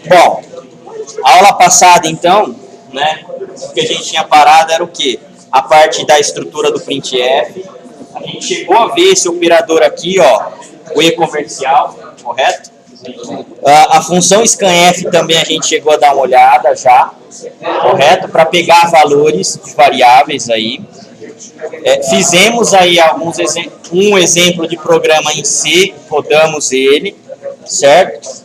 Bom, a aula passada, então, né, o que a gente tinha parado era o quê? A parte da estrutura do printf. A gente chegou a ver esse operador aqui, ó, o e-comercial, correto? A função scanf também a gente chegou a dar uma olhada já, correto? Para pegar valores de variáveis aí. Fizemos aí um exemplo de programa em C, rodamos ele, certo?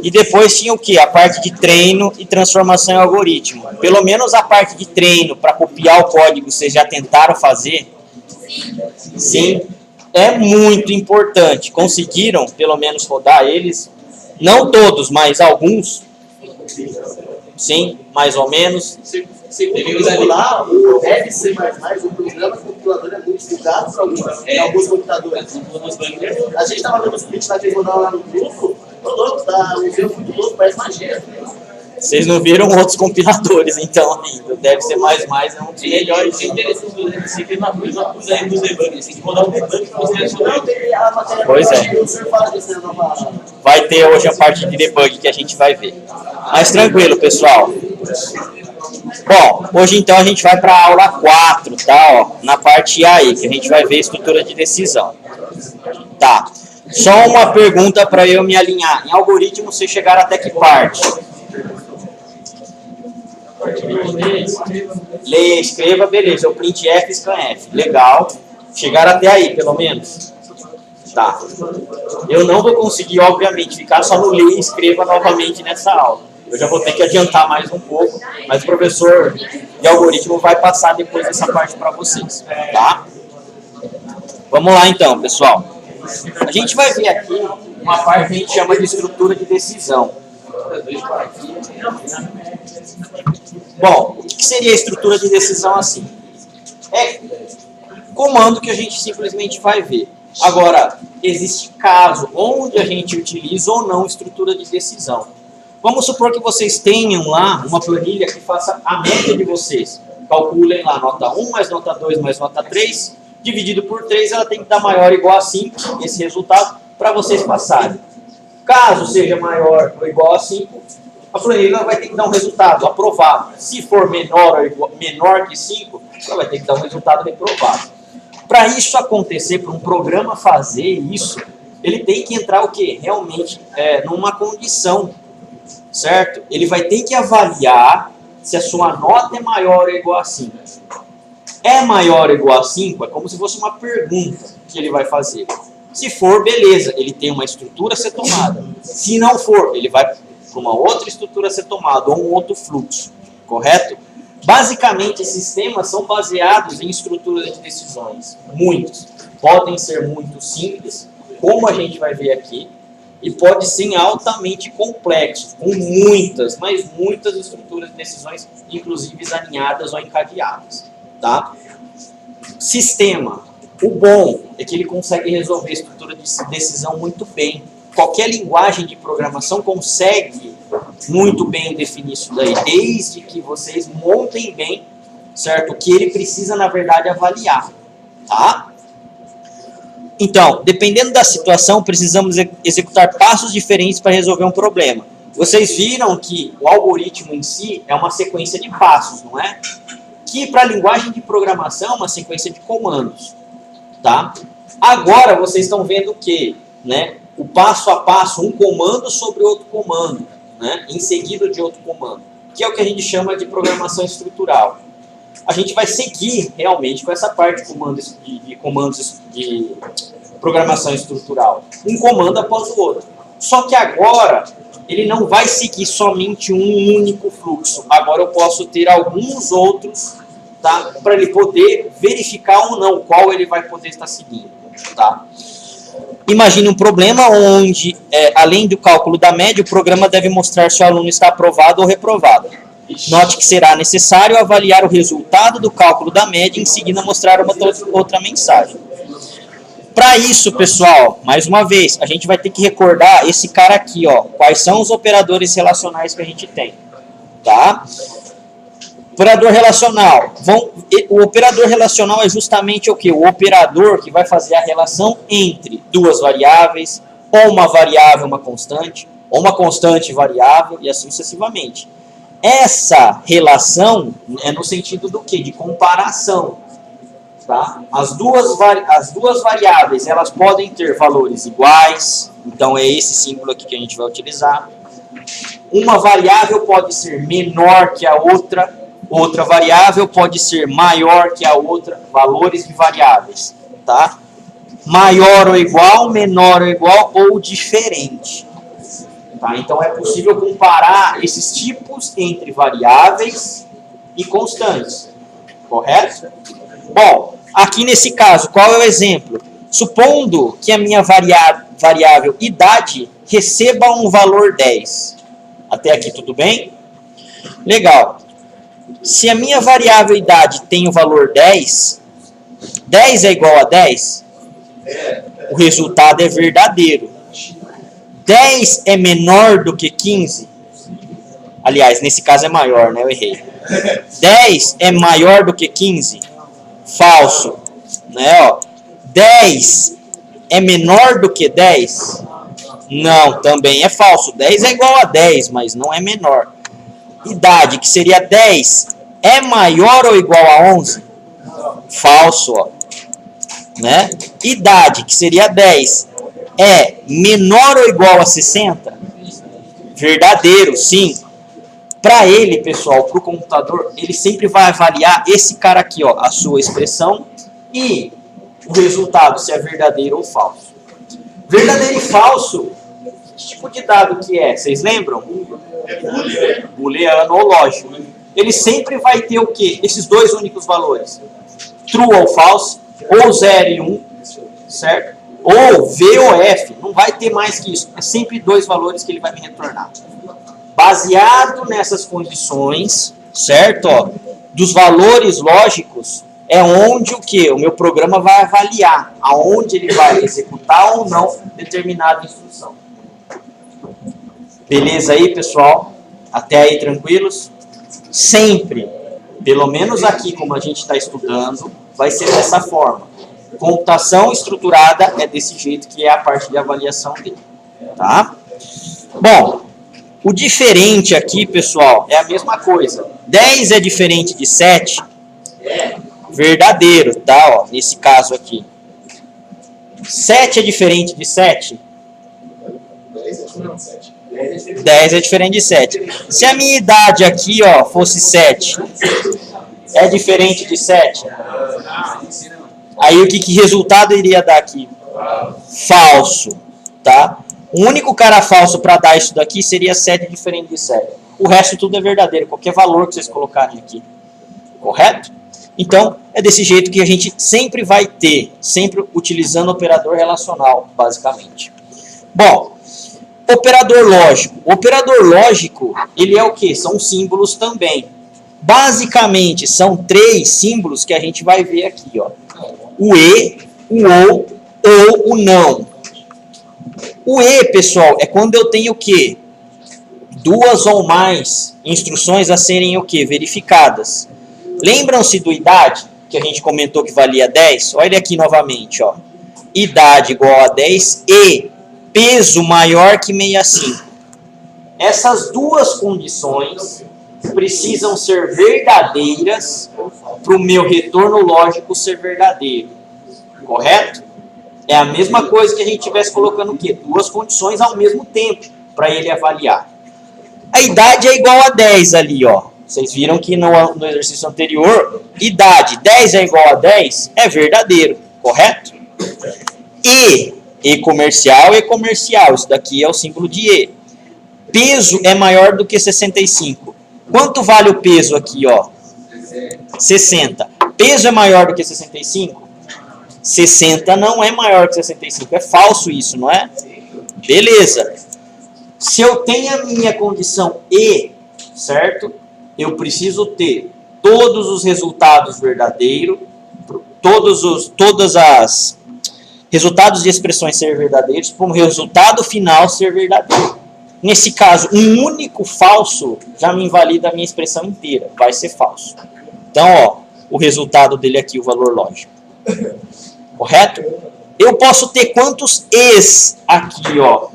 E depois tinha o que? A parte de treino e transformação em algoritmo. Pelo menos a parte de treino, para copiar o código, vocês já tentaram fazer? Sim. É muito importante. Conseguiram, pelo menos, rodar eles? Não todos, mas alguns. Sim, mais ou menos. Lá, o deve ser mais o programa compilador é muito divulgado para alguns computadores. A gente estava vendo os vídeos lá no grupo, tô louco, tá um vídeo muito louco, parece magia. Vocês não viram outros compiladores, então, ainda. Deve ser mais, é um dos melhores. É interessante, você tem uma coisa aí dos debugs, tem que rodar um debug para você adicionar. Pois é. Vai ter hoje a parte de debug que a gente vai ver. Mas tranquilo, pessoal. Bom, hoje então a gente vai para a aula 4, tá? Ó, na parte AI, que a gente vai ver estrutura de decisão. Tá. Só uma pergunta para eu me alinhar. Em algoritmo, vocês chegaram até que parte? Leia, escreva, beleza. O printf, scanf. Legal. Chegaram até aí, pelo menos? Tá. Eu não vou conseguir, obviamente, ficar só no leia e escreva novamente nessa aula. Eu já vou ter que adiantar mais um pouco, mas o professor de algoritmo vai passar depois essa parte para vocês, tá? Vamos lá então, pessoal. A gente vai ver aqui uma parte que a gente chama de estrutura de decisão. Bom, o que seria a estrutura de decisão assim? É comando que a gente simplesmente vai ver. Agora, existe caso onde a gente utiliza ou não estrutura de decisão. Vamos supor que vocês tenham lá uma planilha que faça a média de vocês. Calculem lá nota 1 mais nota 2 mais nota 3, dividido por 3, ela tem que dar maior ou igual a 5, esse resultado, para vocês passarem. Caso seja maior ou igual a 5, a planilha vai ter que dar um resultado aprovado. Se for menor que 5, ela vai ter que dar um resultado reprovado. Para isso acontecer, para um programa fazer isso, ele tem que entrar o quê? Realmente numa condição, certo? Ele vai ter que avaliar se a sua nota é maior ou igual a 5. É maior ou igual a 5, é como se fosse uma pergunta que ele vai fazer. Se for, beleza, ele tem uma estrutura a ser tomada. Se não for, ele vai para uma outra estrutura a ser tomada, ou um outro fluxo, correto? Basicamente, esses sistemas são baseados em estruturas de decisões. Muitos. Podem ser muito simples, como a gente vai ver aqui, e pode ser altamente complexo, com muitas, mas muitas estruturas de decisões, inclusive alinhadas ou encadeadas. Tá? Sistema. O bom é que ele consegue resolver a estrutura de decisão muito bem. Qualquer linguagem de programação consegue muito bem definir isso daí, desde que vocês montem bem, certo? O que ele precisa, na verdade, avaliar. Tá? Então, dependendo da situação, precisamos executar passos diferentes para resolver um problema. Vocês viram que o algoritmo em si é uma sequência de passos, não é? Que para a linguagem de programação é uma sequência de comandos. Tá? Agora vocês estão vendo o quê? Né? O passo a passo, um comando sobre outro comando, né? Em seguida de outro comando, que é o que a gente chama de programação estrutural. A gente vai seguir realmente com essa parte de comandos de programação estrutural, um comando após o outro. Só que agora ele não vai seguir somente um único fluxo. Agora eu posso ter alguns outros, tá? Para ele poder verificar ou não qual ele vai poder estar seguindo. Tá? Imagine um problema onde, além do cálculo da média, o programa deve mostrar se o aluno está aprovado ou reprovado. Note que será necessário avaliar o resultado do cálculo da média e em seguida mostrar uma outra mensagem. Para isso, pessoal, mais uma vez, a gente vai ter que recordar esse cara aqui, ó. Quais são os operadores relacionais que a gente tem, tá? Operador relacional. O operador relacional é justamente o quê? O operador que vai fazer a relação entre duas variáveis, ou uma variável e uma constante, ou uma constante e variável, e assim sucessivamente. Essa relação é no sentido do quê? De comparação. Tá? As duas variáveis, elas podem ter valores iguais, então é esse símbolo aqui que a gente vai utilizar. Uma variável pode ser menor que a outra, outra variável pode ser maior que a outra, valores de variáveis, tá? Maior ou igual, menor ou igual ou diferente. Tá? Então é possível comparar esses tipos entre variáveis e constantes, correto? Bom, aqui nesse caso, qual é o exemplo? Supondo que a minha variável idade receba um valor 10. Até aqui tudo bem? Legal. Se a minha variável idade tem o valor 10, 10 é igual a 10? O resultado é verdadeiro. 10 é menor do que 15? Aliás, nesse caso é maior, né? Eu errei. 10 é maior do que 15? Falso. Né? Ó, 10 é menor do que 10? Não, também é falso. 10 é igual a 10, mas não é menor. Idade, que seria 10, é maior ou igual a 11? Falso, ó. Né? Idade, que seria 10, é menor ou igual a 60? Verdadeiro, sim. Para ele, pessoal, para o computador, ele sempre vai avaliar esse cara aqui, ó, a sua expressão e o resultado, se é verdadeiro ou falso. Verdadeiro e falso, que tipo de dado que é? Vocês lembram? Booleano ou lógico. Ele sempre vai ter o quê? Esses dois únicos valores. True ou false, ou 0 e 1, certo? Ou V ou F, não vai ter mais que isso. É sempre dois valores que ele vai me retornar. Baseado nessas condições, certo? Ó, dos valores lógicos, é onde o que? O meu programa vai avaliar aonde ele vai executar ou não determinada instrução. Beleza aí, pessoal? Até aí, tranquilos? Sempre, pelo menos aqui como a gente está estudando, vai ser dessa forma. Computação estruturada é desse jeito que é a parte de avaliação dele. Tá? Bom, o diferente aqui, pessoal, é a mesma coisa. 10 é diferente de 7? Verdadeiro, tá? Ó, nesse caso aqui. 7 é diferente de 7? 10 é diferente de 7. Se a minha idade aqui, ó, fosse 7, é diferente de 7? Aí o que resultado iria dar aqui? Falso, tá? O único cara falso para dar isso daqui seria 7 diferente de 7. O resto tudo é verdadeiro, qualquer valor que vocês colocarem aqui. Correto? Então, é desse jeito que a gente sempre vai ter, sempre utilizando operador relacional, basicamente. Bom, operador lógico. O operador lógico, ele é o quê? São símbolos também. Basicamente, são 3 símbolos que a gente vai ver aqui, ó. O E, o ou o não. O E, pessoal, é quando eu tenho o quê? 2 ou mais instruções a serem o quê? Verificadas. Lembram-se do idade, que a gente comentou que valia 10? Olha aqui novamente, ó. Idade igual a 10 e peso maior que 65. Essas duas condições precisam ser verdadeiras para o meu retorno lógico ser verdadeiro. Correto? É a mesma coisa que a gente estivesse colocando o quê? 2 condições ao mesmo tempo para ele avaliar. A idade é igual a 10 ali, ó. Vocês viram que no exercício anterior, idade 10 é igual a 10 é verdadeiro, correto? E comercial, isso daqui é o símbolo de E. Peso é maior do que 65. Quanto vale o peso aqui, ó? 60. Peso é maior do que 65? 60 não é maior que 65. É falso isso, não é? Beleza. Se eu tenho a minha condição E, certo? Eu preciso ter todos os resultados verdadeiros, todos os resultados de expressões ser verdadeiros, para um resultado final ser verdadeiro. Nesse caso, um único falso já me invalida a minha expressão inteira. Vai ser falso. Então, ó, o resultado dele aqui, o valor lógico. Correto? Eu posso ter quantos es aqui, ó,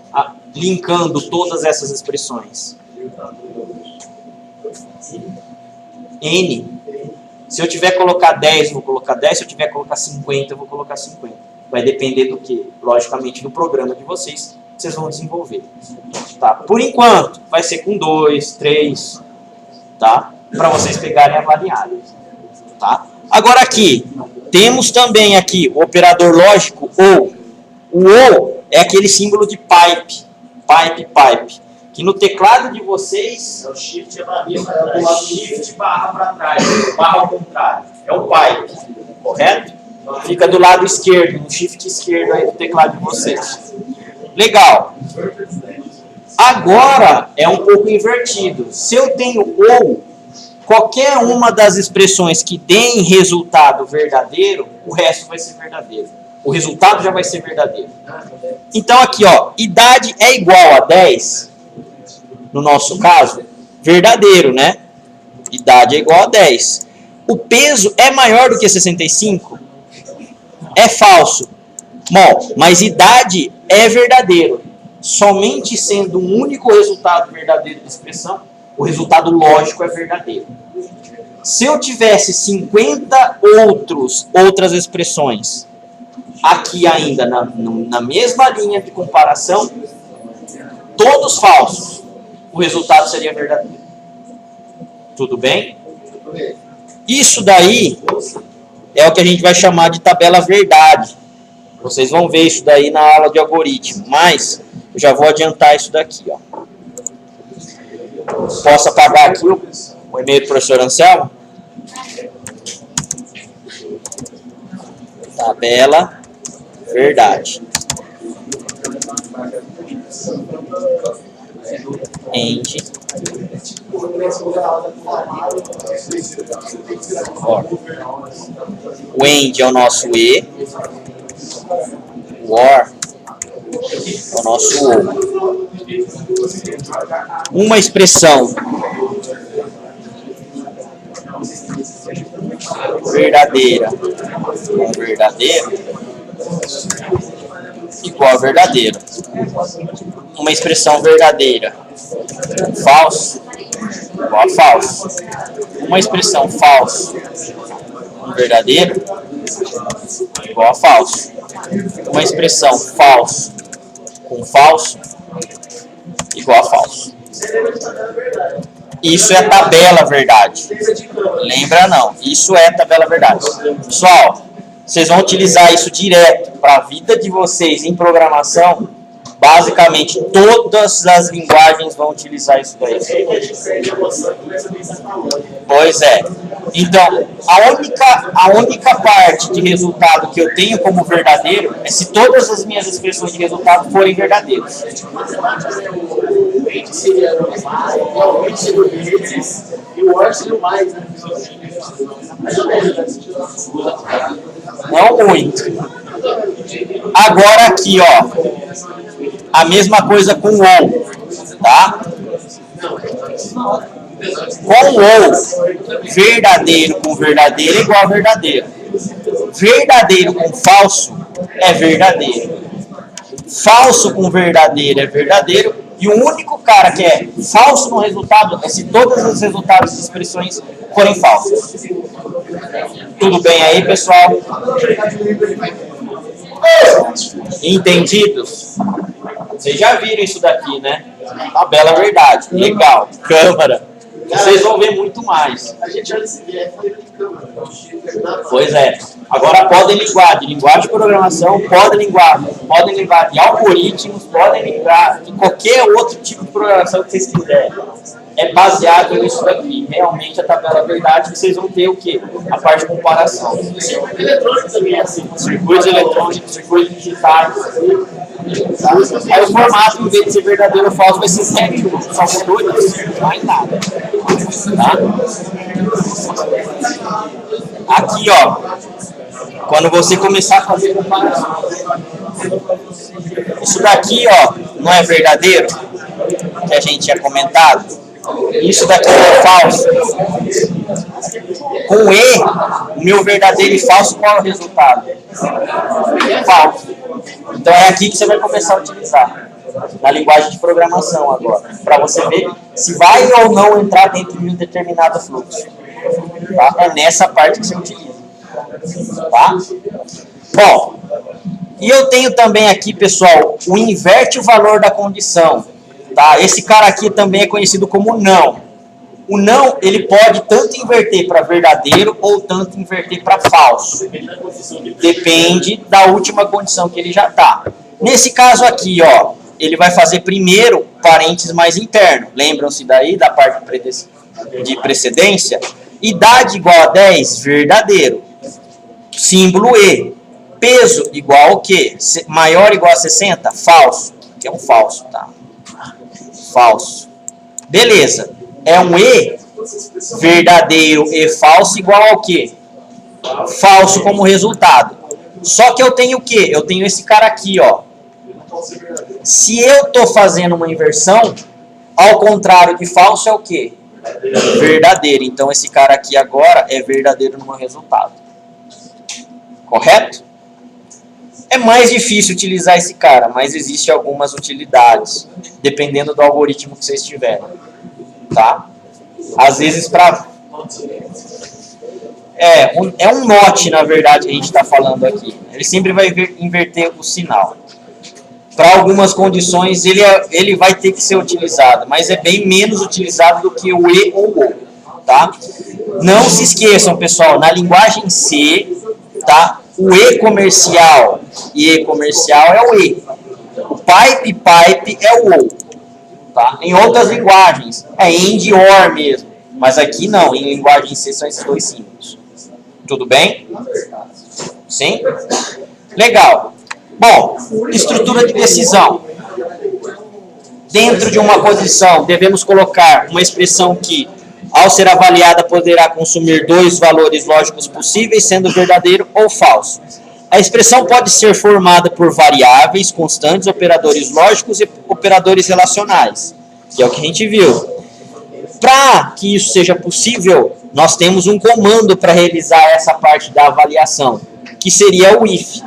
linkando todas essas expressões? N. Se eu tiver que colocar 10, eu vou colocar 10. Se eu tiver que colocar 50, eu vou colocar 50. Vai depender do que? Logicamente, do programa de vocês que vocês vão desenvolver. Tá? Por enquanto, vai ser com 2, 3, tá? Para vocês pegarem e avaliarem. Tá? Agora aqui, temos também aqui o operador lógico ou. O ou é aquele símbolo de pipe. Pipe. Que no teclado de vocês... É o shift e a barrinha para trás. Shift barra para trás. Barra ao contrário. É o pipe. Correto? Fica do lado esquerdo, no shift esquerdo aí do teclado de vocês. Legal. Agora é um pouco invertido. Se eu tenho ou, qualquer uma das expressões que deem resultado verdadeiro, o resto vai ser verdadeiro. O resultado já vai ser verdadeiro. Então aqui, ó, idade é igual a 10, no nosso caso, verdadeiro, né? Idade é igual a 10. O peso é maior do que 65? É falso. Bom, mas idade é verdadeiro. Somente sendo um único resultado verdadeiro de expressão, o resultado lógico é verdadeiro. Se eu tivesse 50 outras expressões aqui ainda na mesma linha de comparação, todos falsos, o resultado seria verdadeiro. Tudo bem? Isso daí é o que a gente vai chamar de tabela verdade. Vocês vão ver isso daí na aula de algoritmo, mas eu já vou adiantar isso daqui, ó. Posso apagar aqui o e-mail do professor Anselmo? Tabela verdade. End. O end é o nosso E. O OR é o nosso O. Uma expressão verdadeira com verdadeiro igual a verdadeiro. Uma expressão verdadeira com falso igual a falso. Uma expressão falso com verdadeiro igual a falso. Uma expressão falso com falso igual a falso. Isso é tabela verdade. Lembra não? Isso é tabela verdade. Pessoal, vocês vão utilizar isso direto para a vida de vocês em programação. Basicamente, todas as linguagens vão utilizar isso daí. Pois é. Então, a única parte de resultado que eu tenho como verdadeiro é se todas as minhas expressões de resultado forem verdadeiras. E o OR seria o mais, né? Não muito. Agora aqui, ó. A mesma coisa com o ou, tá? Com ou, verdadeiro com verdadeiro é igual a verdadeiro. Verdadeiro com falso é verdadeiro. Falso com verdadeiro é verdadeiro. E o único cara que é falso no resultado é se todos os resultados de expressões forem falsos. Tudo bem aí, pessoal? Entendidos? Vocês já viram isso daqui, né? Tabela verdade. Legal. Câmara. Vocês vão ver muito mais. A gente olha esse VF de câmera. Pois é. Agora podem linguar de linguagem de programação, podem linguar de algoritmos, podem linguar de qualquer outro tipo de programação que vocês quiserem. É baseado nisso daqui. Realmente a tabela verdade, vocês vão ter o quê? A parte de comparação. Circuito eletrônico também é assim. Circuitos eletrônicos, circuitos digitais. Tá? Aí o formato, em vez de ser verdadeiro ou falso, vai ser 7, só com 2, não mais nada. Tá? Aqui, ó. Quando você começar a fazer comparação. Isso daqui, ó, não é verdadeiro? que a gente tinha comentado? Isso daqui é falso. Com E, o meu verdadeiro e falso, qual é o resultado? Falso. Então é aqui que você vai começar a utilizar. Na linguagem de programação agora. Para você ver se vai ou não entrar dentro de um determinado fluxo. Tá? É nessa parte que você utiliza. Tá? Bom, e eu tenho também aqui, pessoal, o inverte o valor da condição. Tá? Esse cara aqui também é conhecido como não. O não, ele pode tanto inverter para verdadeiro ou tanto inverter para falso. Depende da última condição que ele já está. Nesse caso aqui, ó, ele vai fazer primeiro parênteses mais interno. Lembram-se daí da parte de precedência? Idade igual a 10, verdadeiro. Símbolo E. Peso igual ao quê? Maior igual a 60? Falso. Que é um falso, tá? Falso. Beleza. É um E verdadeiro e falso igual ao quê? Falso como resultado. Só que eu tenho o quê? Eu tenho esse cara aqui, ó. Se eu estou fazendo uma inversão, ao contrário de falso é o quê? Verdadeiro. Então esse cara aqui agora é verdadeiro no meu resultado. Correto? É mais difícil utilizar esse cara, mas existem algumas utilidades, dependendo do algoritmo que vocês tiverem. Tá? Às vezes para... É um not, na verdade, que a gente está falando aqui. Ele sempre vai inverter o sinal. Para algumas condições ele vai ter que ser utilizado, mas é bem menos utilizado do que o E ou o. Tá? Não se esqueçam, pessoal, na linguagem C, tá? O E comercial e E comercial é o E. O pipe é o O. Tá? Em outras linguagens, é AND OR mesmo. Mas aqui não, em linguagem C são esses dois símbolos. Tudo bem? Sim? Legal. Bom, estrutura de decisão. Dentro de uma posição, devemos colocar uma expressão que, ao ser avaliada, poderá consumir dois valores lógicos possíveis, sendo verdadeiro ou falso. A expressão pode ser formada por variáveis, constantes, operadores lógicos e operadores relacionais, que é o que a gente viu. Para que isso seja possível, nós temos um comando para realizar essa parte da avaliação, que seria o if.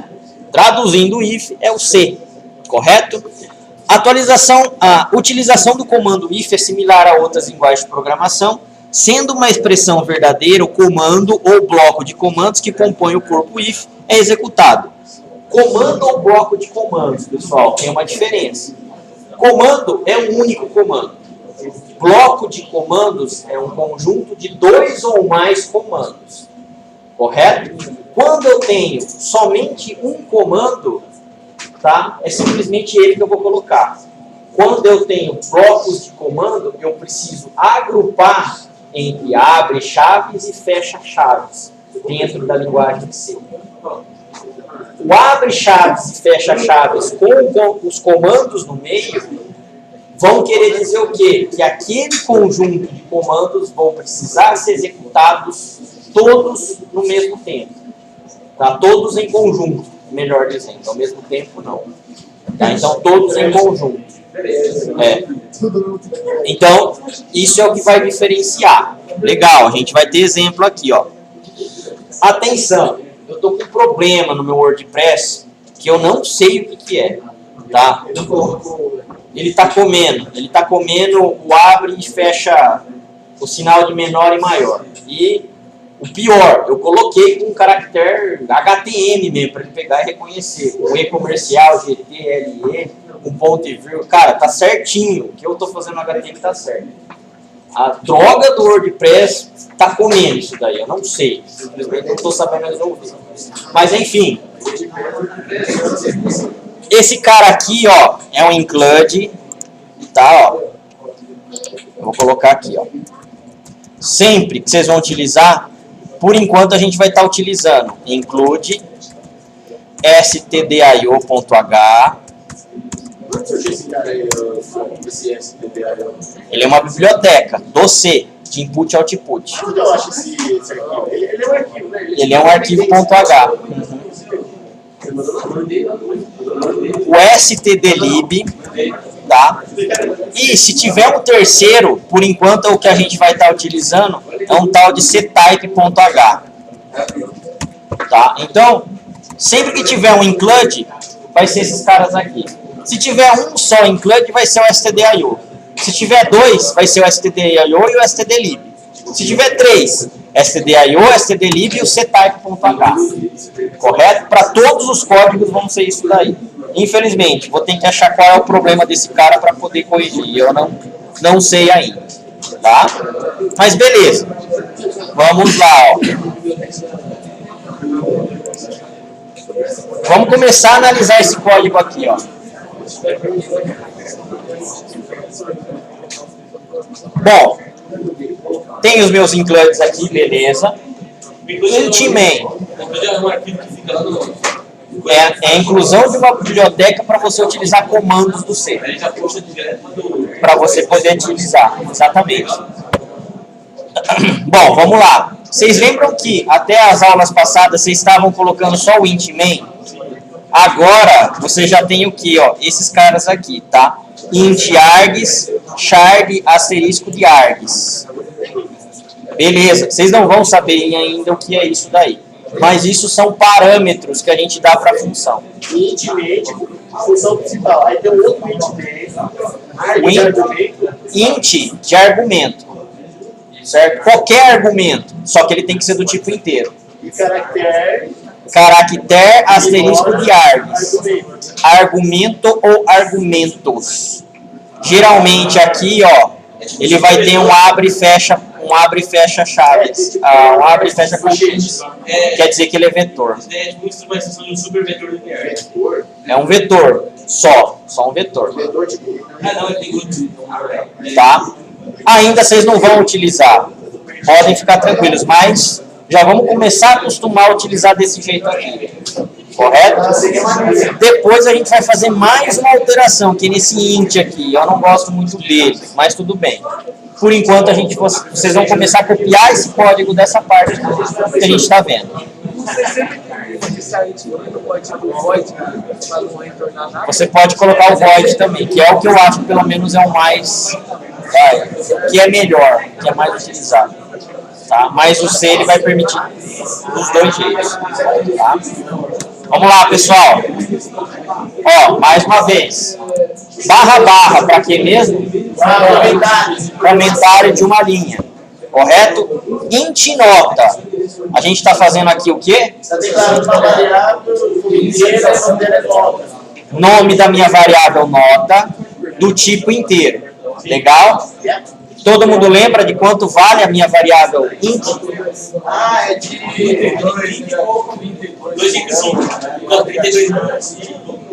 Traduzindo o if é o C, correto? A utilização do comando if é similar a outras linguagens de programação, sendo uma expressão verdadeira, o comando ou bloco de comandos que compõe o corpo if é executado. Comando ou bloco de comandos, pessoal, tem uma diferença. Comando é um único comando. Bloco de comandos é um conjunto de dois ou mais comandos. Correto? Quando eu tenho somente um comando, tá? É simplesmente ele que eu vou colocar. Quando eu tenho blocos de comando, eu preciso agrupar entre abre chaves e fecha chaves dentro da linguagem C. O abre chaves e fecha chaves com os comandos no meio vão querer dizer o quê? Que aquele conjunto de comandos vão precisar ser executados todos no mesmo tempo. Tá? Todos em conjunto, melhor dizendo. Ao mesmo tempo, não. Tá? Então, todos em conjunto. Então, isso é o que vai diferenciar. Legal, a gente vai ter exemplo aqui, ó. Atenção, eu estou com um problema no meu WordPress que eu não sei o que é. Tá? Ele está comendo o abre e fecha o sinal de menor e maior. E o pior, eu coloquei com um caractere HTML mesmo, para ele pegar e reconhecer. O E comercial, GT, LE, um ponto e vírgula. Cara, tá certinho. O que eu estou fazendo no HTML tá certo. A droga do WordPress tá comendo isso daí, eu não sei. Simplesmente não estou sabendo resolver. Mas enfim. Esse cara aqui, ó, é um include, tá, ó. Eu vou colocar aqui, ó. Sempre que vocês vão utilizar, por enquanto a gente vai estar utilizando include stdio.h. Ele é uma biblioteca do C, de input e output. Onde eu acho esse arquivo? Ele é um arquivo, né? Ele é um arquivo.h. O stdlib, tá? E se tiver um terceiro, por enquanto o que a gente vai estar utilizando é um tal de ctype.h, tá? Então, sempre que tiver um include, vai ser esses caras aqui. Se tiver um só include, vai ser o stdio. Se tiver dois, vai ser o stdio e o stdlib. Se tiver três, stdio, stdlib e o ctype.h. Correto? Para todos os códigos vão ser isso daí. Infelizmente, vou ter que achar qual é o problema desse cara para poder corrigir. Eu não sei ainda. Tá? Mas beleza. Vamos lá. Ó. Vamos começar a analisar esse código aqui. Ó. Bom, tem os meus includes aqui, beleza. Intmain é a inclusão de uma biblioteca para você utilizar comandos do C. Para você poder utilizar, exatamente. Bom, vamos lá. Vocês lembram que até as aulas passadas vocês estavam colocando só o intmain? Agora você já tem o que, ó? Esses caras aqui, tá? Int args, shard, asterisco de args. Beleza, vocês não vão saber ainda o que é isso daí. Mas isso são parâmetros que a gente dá para a função. Intmain, função principal. Aí tem um outro int de argumento. Certo? Qualquer argumento, só que ele tem que ser do tipo inteiro. E caractere asterisco de args. Argumento ou argumentos. Geralmente aqui, ó, ele vai ter um abre e fecha chaves, um abre e fecha caixinhas. Quer dizer que ele é vetor. É um vetor, só um vetor. Tá? Ainda vocês não vão utilizar, podem ficar tranquilos, mas já vamos começar a acostumar a utilizar desse jeito aqui. Correto? Depois a gente vai fazer mais uma alteração, que é nesse int aqui. Eu não gosto muito dele, mas tudo bem. Por enquanto, vocês vão começar a copiar esse código dessa parte que a gente está vendo. Você pode colocar o void também, que é o que eu acho que pelo menos é o mais... que é melhor, que é mais utilizado. Tá? Mas o C ele vai permitir dos dois jeitos. Tá? Vamos lá, pessoal. Ó, mais uma vez. Barra, para quê mesmo? Comentário de uma linha. Correto? Int nota. A gente está fazendo aqui o quê? Está declarando uma variável inteira e nota. Nome da minha variável nota do tipo inteiro. Legal? Todo mundo lembra de quanto vale a minha variável int? Ah, é de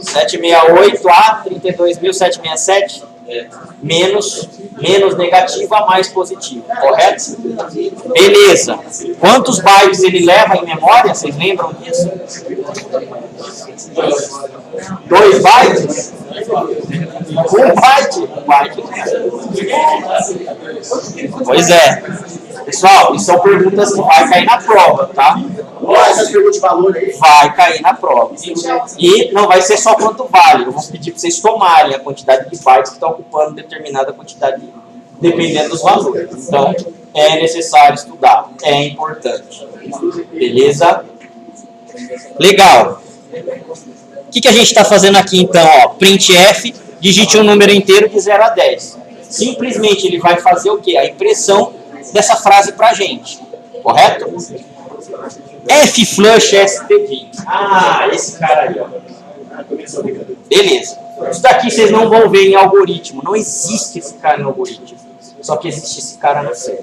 768 a 32.767 menos negativo a mais positivo, correto? Beleza. Quantos bytes ele leva em memória? Vocês lembram disso? 2 bytes? 1 byte? Pois é. Pessoal, isso são perguntas que vai cair na prova, tá? essas perguntas de valor aí. Vai cair na prova. E não vai ser só quanto vale. Eu vou pedir para vocês tomarem a quantidade de bytes que estão ocupando determinada quantidade, dependendo dos valores. Então, é necessário estudar. É importante. Beleza? Legal. O que a gente está fazendo aqui, então? Ó, printf, digite um número inteiro de 0 a 10. Simplesmente ele vai fazer o quê? A impressão dessa frase para a gente. Correto? Fflush std. Ah, esse cara aí, ó. Beleza. Isso daqui vocês não vão ver em algoritmo. Não existe esse cara em algoritmo. Só que existe esse cara no C.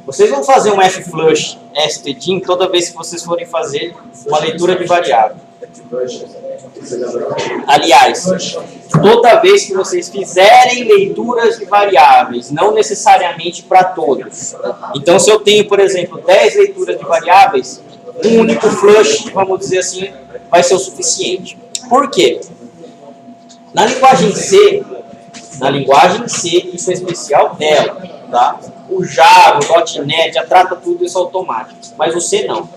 Vocês vão fazer um fflush std toda vez que vocês forem fazer uma leitura de variável. Aliás, toda vez que vocês fizerem leituras de variáveis, não necessariamente para todos. Então, se eu tenho, por exemplo, 10 leituras de variáveis, um único flush, vamos dizer assim, vai ser o suficiente. Por quê? Na linguagem C, isso é especial dela, tá? O Java, o .NET já trata tudo isso automático, mas o C não.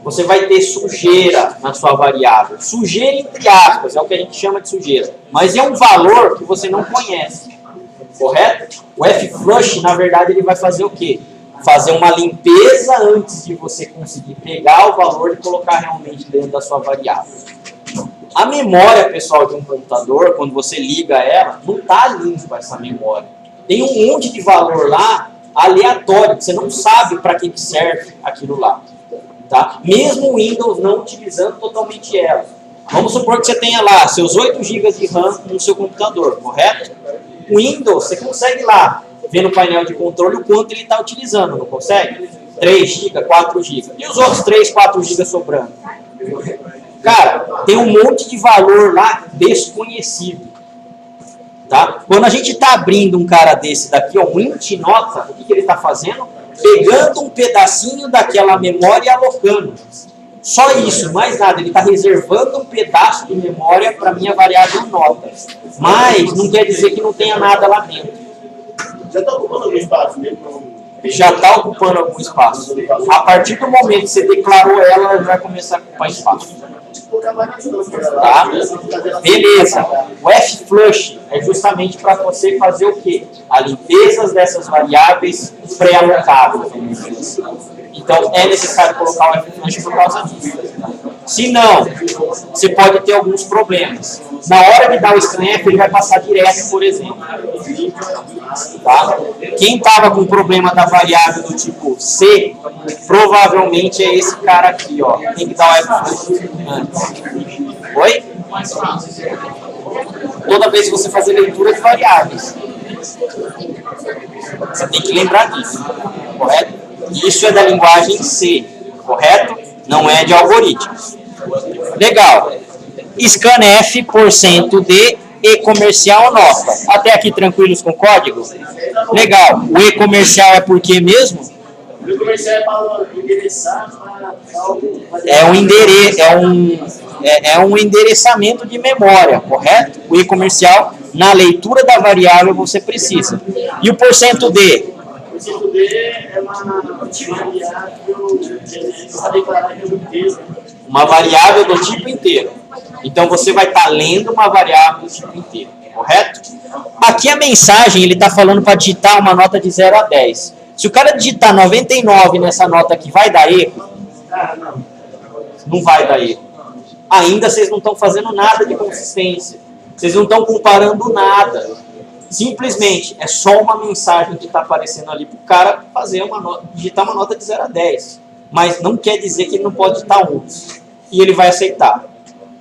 você vai ter sujeira na sua variável. Sujeira entre aspas, é o que a gente chama de sujeira. Mas é um valor que você não conhece, correto? O F-flush, na verdade, ele vai fazer o quê? Fazer uma limpeza antes de você conseguir pegar o valor e colocar realmente dentro da sua variável. A memória, pessoal, de um computador, quando você liga ela, não está limpa essa memória. Tem um monte de valor lá, aleatório, que você não sabe para que serve aquilo lá. Tá? Mesmo o Windows não utilizando totalmente ela. Vamos supor que você tenha lá seus 8 GB de RAM no seu computador, correto? O Windows, você consegue lá ver no painel de controle o quanto ele está utilizando, não consegue? 3 GB, 4 GB. E os outros 3, 4 GB sobrando? Cara, tem um monte de valor lá desconhecido. Tá? Quando a gente está abrindo um cara desse daqui, ó, um int nota, o que ele está fazendo? Pegando um pedacinho daquela memória e alocando. Só isso, mais nada. Ele está reservando um pedaço de memória para minha variável nota. Mas não quer dizer que não tenha nada lá dentro. Já está ocupando algum espaço mesmo? Já está ocupando algum espaço. A partir do momento que você declarou ela, ela vai começar a ocupar espaço. Tá? Beleza. O F-flush é justamente para você fazer o quê? A limpeza dessas variáveis pré-alocadas. Então, é necessário colocar o F-flush por causa disso. Se não, você pode ter alguns problemas. Na hora de dar o scanf, ele vai passar direto, por exemplo. Tá? Quem estava com problema da variável do tipo C, provavelmente é esse cara aqui, ó. Tem que dar o F-flush antes. Oi? Toda vez que você fazer leitura de variáveis, você tem que lembrar disso, correto? Isso é da linguagem C, correto? Não é de algoritmos. Legal. Scanf %d e comercial nota. Até aqui tranquilos com o código? Legal. O e comercial é por quê mesmo? O comercial é para endereçar para algo. É um endereçamento de memória, correto? O e comercial, na leitura da variável, você precisa. E o %d? O %d é uma variável para declarar que é um texto. Uma variável do tipo inteiro. Então você vai estar lendo uma variável do tipo inteiro, correto? Aqui a mensagem, ele está falando para digitar uma nota de 0 a 10. Se o cara digitar 99 nessa nota aqui, vai dar erro? Não vai dar erro. Ainda vocês não estão fazendo nada de consistência. Vocês não estão comparando nada. Simplesmente é só uma mensagem que está aparecendo ali para o cara fazer digitar uma nota de 0 a 10. Mas não quer dizer que ele não pode digitar 1. E ele vai aceitar.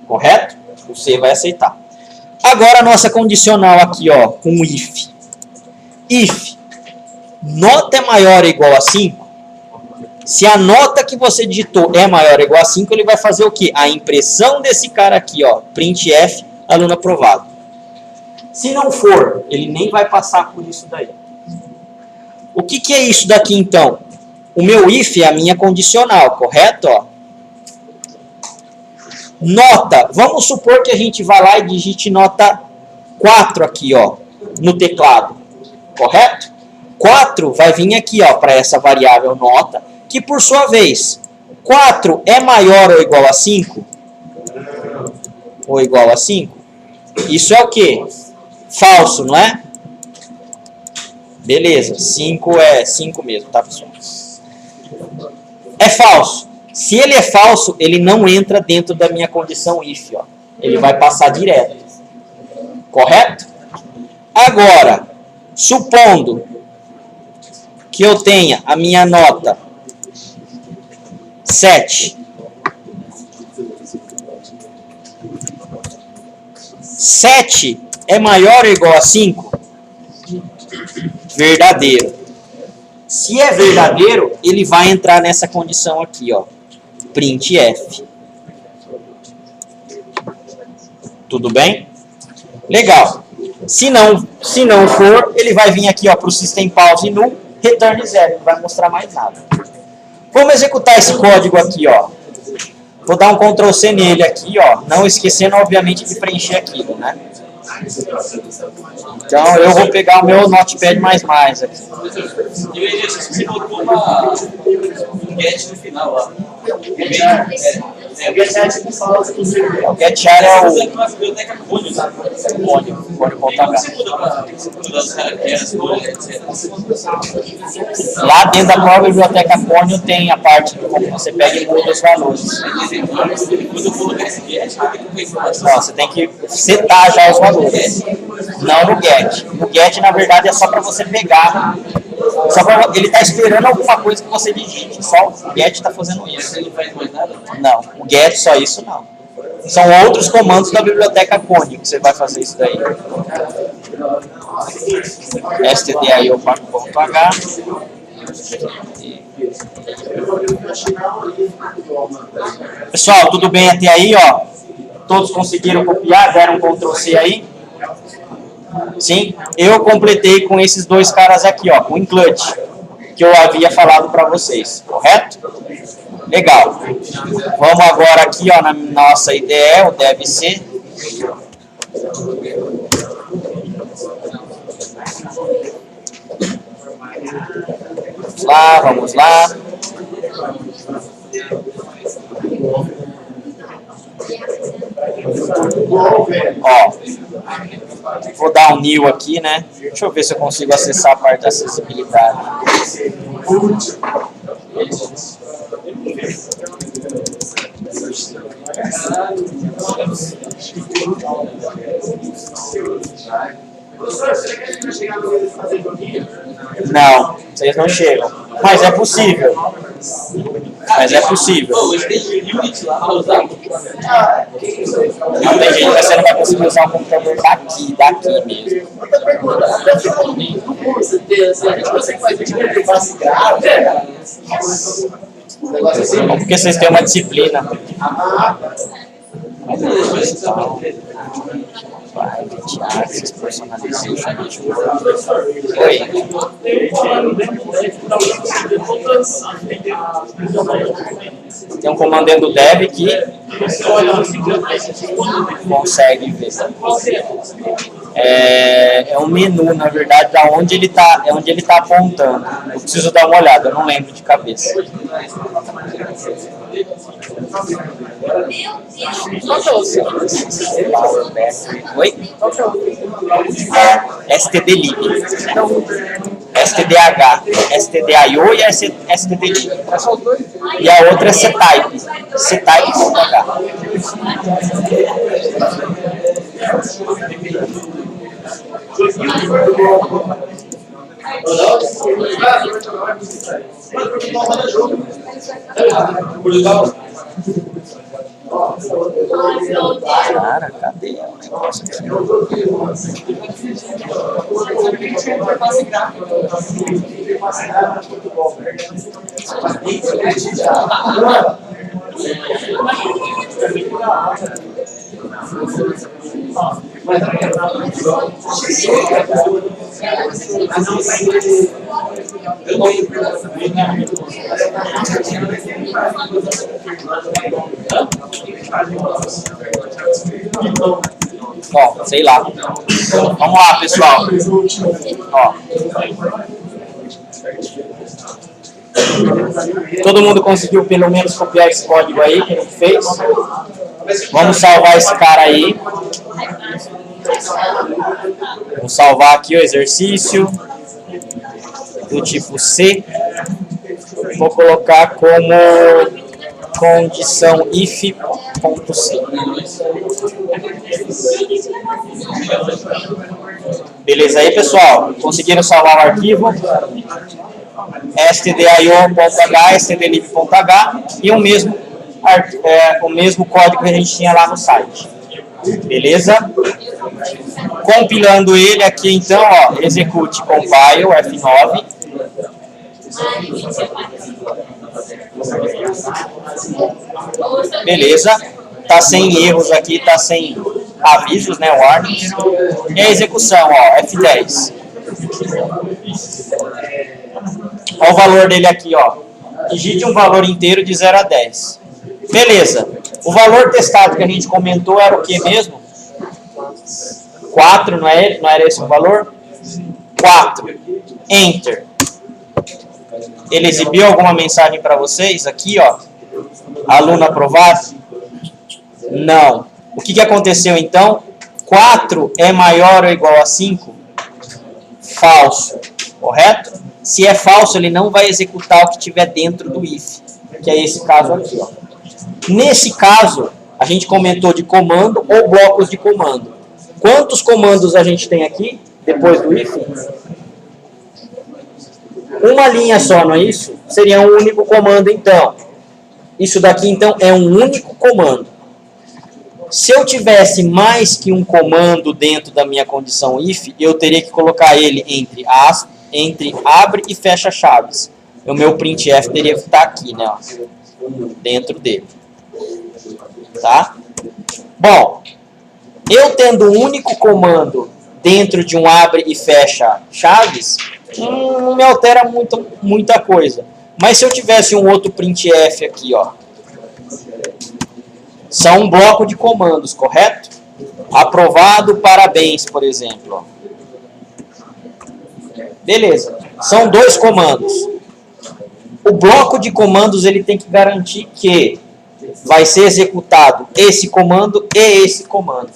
Correto? Você vai aceitar. Agora a nossa condicional aqui, ó, com o if. If nota é maior ou igual a 5, se a nota que você digitou é maior ou igual a 5, ele vai fazer o quê? A impressão desse cara aqui, ó, printf, aluno aprovado. Se não for, ele nem vai passar por isso daí. O que é isso daqui, então? O meu if é a minha condicional, correto? Ó. Nota, vamos supor que a gente vá lá e digite nota 4 aqui, ó, no teclado, correto? 4 vai vir aqui, ó, para essa variável nota, que por sua vez, 4 é maior ou igual a 5? Ou igual a 5? Isso é o quê? Falso, não é? Beleza, 5 é 5 mesmo, tá, pessoal? É falso. Se ele é falso, ele não entra dentro da minha condição if, ó. Ele vai passar direto. Correto? Agora, supondo que eu tenha a minha nota 7. 7 é maior ou igual a 5? Verdadeiro. Se é verdadeiro, ele vai entrar nessa condição aqui, ó. Printf. Tudo bem? Legal. Se não for, ele vai vir aqui, ó, para o system pause null, return 0, não vai mostrar mais nada. Vamos executar esse código aqui, ó. Vou dar um Ctrl C nele aqui, ó, não esquecendo, obviamente, de preencher aquilo, né? Então, eu vou pegar o meu Notepad++ aqui. Em vez disso, você colocou um get no final lá. O GetChat é tipo fala com o servidor. O GetChar é o uma biblioteca Conio, sabe? Conio.h. Você muda para mudar os caracteres, etc. Lá dentro da própria biblioteca Conio tem a parte de como você pega e muda os valores. Depois eu colocar esse get, eu tenho que ver informação. Não, você tem que setar já os valores. Não no get. No get, na verdade, é só para você pegar. Ele está esperando alguma coisa que você digite. Só o get está fazendo isso. Você não faz mais nada? Não, o get só isso não. São outros comandos da biblioteca Conio que você vai fazer isso daí. stdio.h. Pessoal, tudo bem até aí, ó? Todos conseguiram copiar, deram um Ctrl+C aí? Sim? Eu completei com esses dois caras aqui, ó, o include, que eu havia falado para vocês, correto? Legal. Vamos agora aqui, ó, na nossa IDE, o deve ser. Vamos lá. Ó, vou dar um new aqui, né? Deixa eu ver se eu consigo acessar a parte da acessibilidade. Não, vocês não chegam. Mas é possível. Mas é possível. Hoje tem Unity lá para usar. Não tem jeito, você não vai conseguir usar o computador daqui mesmo. Outra pergunta, até ficou no curso, a gente consegue fazer tipo interface gráfica? Um negócio assim? Porque vocês têm uma disciplina. Private Access Personalization. Oi? Tem um comando dentro do dev que consegue ver. É um menu, na verdade, da onde ele tá, é onde ele está apontando. Eu preciso dar uma olhada, eu não lembro de cabeça. Oi? STDLib, STDH, STDIO e STDLib. E a outra é ctype, ctype.h. Cara, cadê o negócio aqui? Ó, sei lá. Vamos lá, pessoal. Ó. Todo mundo conseguiu pelo menos copiar esse código aí que a gente fez? Vamos salvar esse cara aí. Vou salvar aqui o exercício do tipo C. Vou colocar como condição if.c. Beleza aí, pessoal? Conseguiram salvar o arquivo? stdio.h, stdlib.h e o mesmo código que a gente tinha lá no site. Beleza? Compilando ele aqui, então, ó, execute compile F9. Beleza? Tá sem erros aqui, tá sem avisos, né, warnings. E a execução, ó, F10. Olha o valor dele aqui, ó. Digite um valor inteiro de 0 a 10. Beleza. O valor testado que a gente comentou era o que mesmo? 4, não era esse o valor? 4. Enter. Ele exibiu alguma mensagem para vocês aqui, ó. Aluno aprovado? Não. O que aconteceu então? 4 é maior ou igual a 5? Falso. Correto? Se é falso, ele não vai executar o que estiver dentro do if, que é esse caso aqui. Ó. Nesse caso, a gente comentou de comando ou blocos de comando. Quantos comandos a gente tem aqui, depois do if? Uma linha só, não é isso? Seria um único comando, então. Isso daqui, então, é um único comando. Se eu tivesse mais que um comando dentro da minha condição if, eu teria que colocar ele entre abre e fecha chaves. O meu printf teria que estar aqui, né? Ó, dentro dele. Tá? Bom, eu tendo um único comando dentro de um abre e fecha chaves, não me altera muita coisa. Mas se eu tivesse um outro printf aqui, ó, são um bloco de comandos, correto? Aprovado, parabéns, por exemplo. Ó. Beleza. São 2 comandos. O bloco de comandos ele tem que garantir que vai ser executado esse comando e esse comando.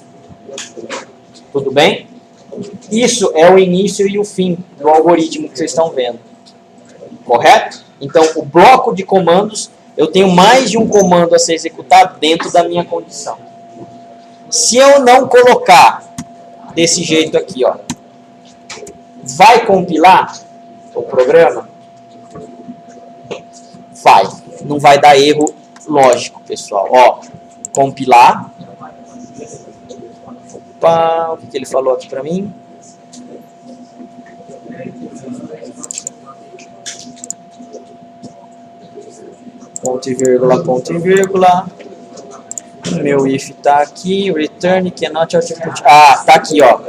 Tudo bem? Isso é o início e o fim do algoritmo que vocês estão vendo. Correto? Então, o bloco de comandos, eu tenho mais de um comando a ser executado dentro da minha condição. Se eu não colocar desse jeito aqui, ó, vai compilar o programa? Vai. Não vai dar erro lógico, pessoal. Ó, compilar. Opa, o que ele falou aqui para mim? Ponto e vírgula, ponto e vírgula. Meu if tá aqui. Return cannot output. Ah, tá aqui, ó.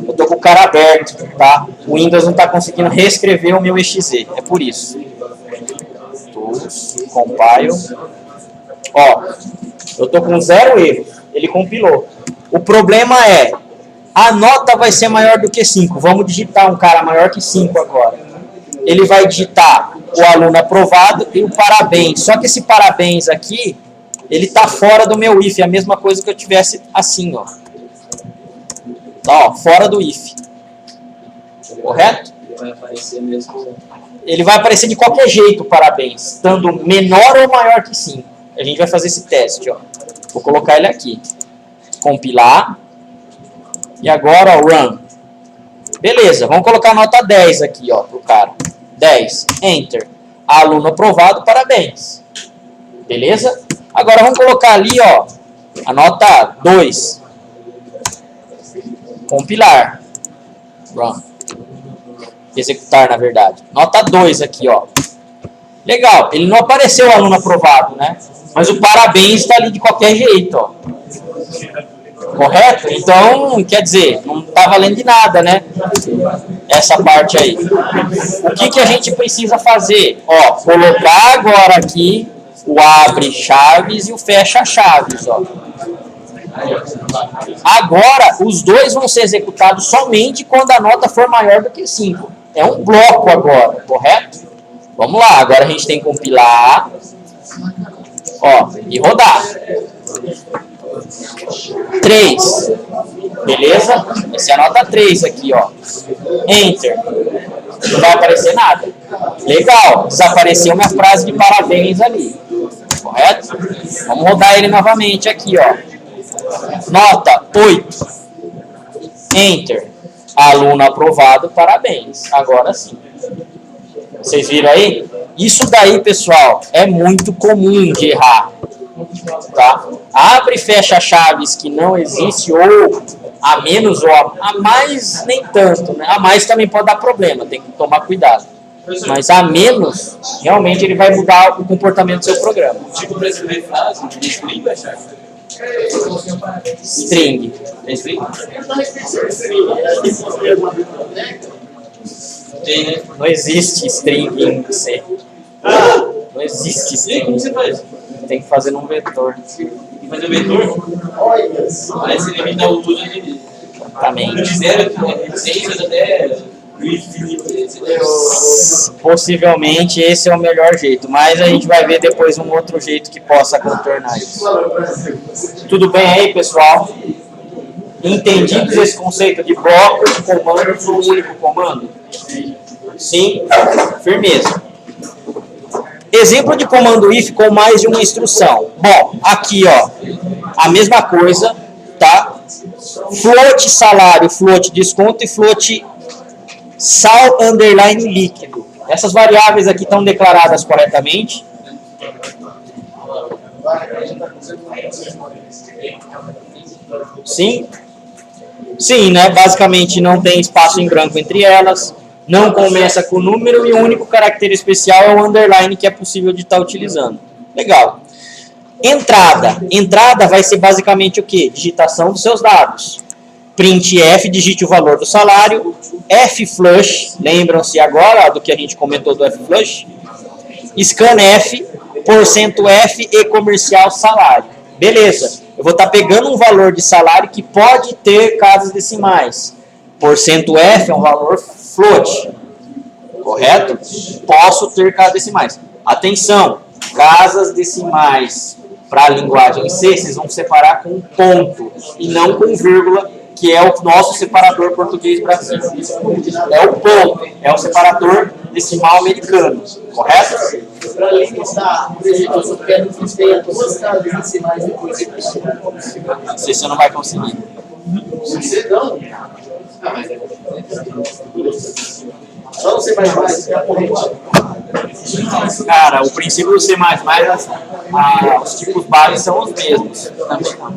Eu tô com o cara aberto, tá? O Windows não tá conseguindo reescrever o meu exe. É por isso. Tools, compile. Ó, eu tô com 0 erros. Ele compilou. O problema é, a nota vai ser maior do que 5. Vamos digitar um cara maior que 5 agora. Ele vai digitar o aluno aprovado e o parabéns. Só que esse parabéns aqui, ele tá fora do meu if. É a mesma coisa que eu tivesse assim, ó. Tá, ó, fora do if. Correto? Vai aparecer mesmo. Ele vai aparecer de qualquer jeito, parabéns. Estando menor ou maior que 5. A gente vai fazer esse teste, ó. Vou colocar ele aqui. Compilar. E agora, ó, run. Beleza, vamos colocar a nota 10 aqui, ó, pro cara. 10, enter. Aluno aprovado, parabéns. Beleza? Agora vamos colocar ali, ó, a nota 2. Compilar. Run. Executar, na verdade. Nota 2 aqui, ó. Legal, ele não apareceu o aluno aprovado, né? Mas o parabéns está ali de qualquer jeito, ó. Correto? Então, quer dizer, não está valendo de nada, né? Essa parte aí. O que a gente precisa fazer? Ó, colocar agora aqui o abre chaves e o fecha chaves, ó. Agora, os dois vão ser executados somente quando a nota for maior do que 5. É um bloco agora, correto? Vamos lá, agora a gente tem que compilar, ó, e rodar. 3. Beleza? Essa é a nota 3 aqui, ó. Enter. Não vai aparecer nada. Legal. Desapareceu minha frase de parabéns ali. Correto? Vamos rodar ele novamente aqui, ó. Nota 8. Enter. Aluno aprovado, parabéns. Agora sim. Vocês viram aí? Isso daí, pessoal, é muito comum de errar. Tá? Abre e fecha chaves que não existe, ou a menos ou a mais, nem tanto, né? A mais também pode dar problema, tem que tomar cuidado. Mas a menos, realmente ele vai mudar o comportamento do seu programa. Tipo, para escrever frase, de string vai achar. String. É string? Tem, né? Não existe string em C. Não existe E aí, como string. você faz? Tem que fazer num vetor. E fazer o vetor? Aí você limita o uso de Exatamente. 0, 6 até Possivelmente esse é o melhor jeito, mas a gente vai ver depois um outro jeito que possa contornar isso. Tudo bem aí, pessoal? Entendidos esse conceito de bloco de comandos ou único comando? Sim? Firmeza. Exemplo de comando if com mais de uma instrução. Bom, aqui ó, a mesma coisa, tá? Float salário, float desconto e float sal underline líquido. Essas variáveis aqui estão declaradas corretamente? Sim? Sim, né? Basicamente não tem espaço em branco entre elas, não começa com número e o único caractere especial é o underline que é possível de estar utilizando. Legal. Entrada. Entrada vai ser basicamente o quê? Digitação dos seus dados. Printf, digite o valor do salário. Fflush, lembram-se agora do que a gente comentou do Fflush? Scanf, %F e comercial salário. Beleza. Eu vou estar pegando um valor de salário que pode ter casas decimais. %F é um valor float. Correto? Posso ter casas decimais. Atenção, casas decimais para a linguagem C, vocês vão separar com ponto e não com vírgula, que é o nosso separador português-Brasil. É o ponto, é o separador decimal americano. Correto? Para listar, por exemplo, eu quero que tenha duas casas decimais depois de Não sei se você não vai conseguir. você não. Só no C++, que é a corrente. Cara, o princípio do C++, os tipos básicos são os mesmos. Também não.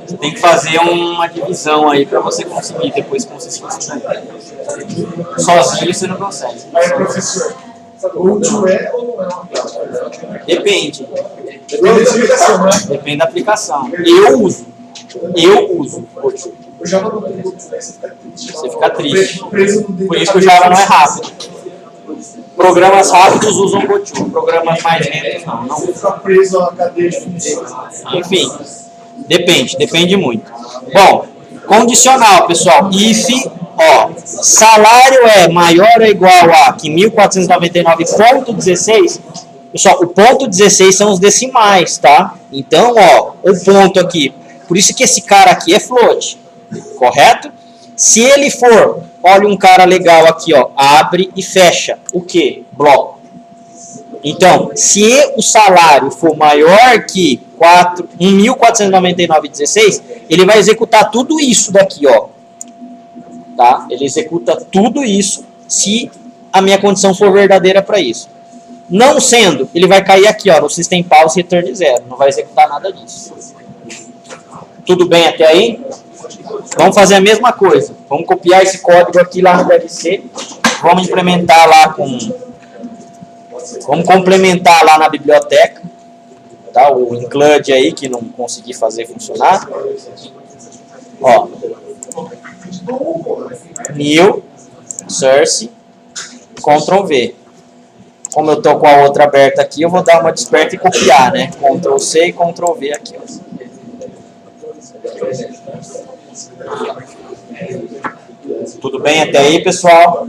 Você tem que fazer uma divisão aí para você conseguir depois consistir. Sozinho você não consegue. Aí, professor, o último é ou não é uma prática? Depende. Depende da aplicação, né? Depende da aplicação. Eu uso. O Java não tem último, né? Você fica triste. Preso no dentro Por da isso que o Java não é cabeça. rápido. Programas rápidos usam Gotu. Programas mais lentos não. Você fica preso à cadeia de funções. Enfim, depende muito. Bom, condicional, pessoal. If, ó, salário é maior ou igual a que 1499,16. Pessoal, o ponto 16 são os decimais, tá? Então, ó, o ponto aqui. Por isso que esse cara aqui é float, correto? Se ele for, olha um cara legal aqui, ó, abre e fecha. O quê? Bloco. Então, se o salário for maior que 1.499,16, ele vai executar tudo isso daqui, ó. Tá? Ele executa tudo isso se a minha condição for verdadeira para isso. Não sendo, ele vai cair aqui, ó, no System Pause Return 0. Não vai executar nada disso. Tudo bem até aí? Vamos fazer a mesma coisa. Vamos copiar esse código aqui lá no DLC. Vamos implementar lá com... Vamos complementar lá na biblioteca. Tá? O include aí, que não consegui fazer funcionar. Ó. New, source, Ctrl V. Como eu estou com a outra aberta aqui, eu vou dar uma desperta e copiar, né? Ctrl C e Ctrl V aqui, ó. Tudo bem até aí, pessoal?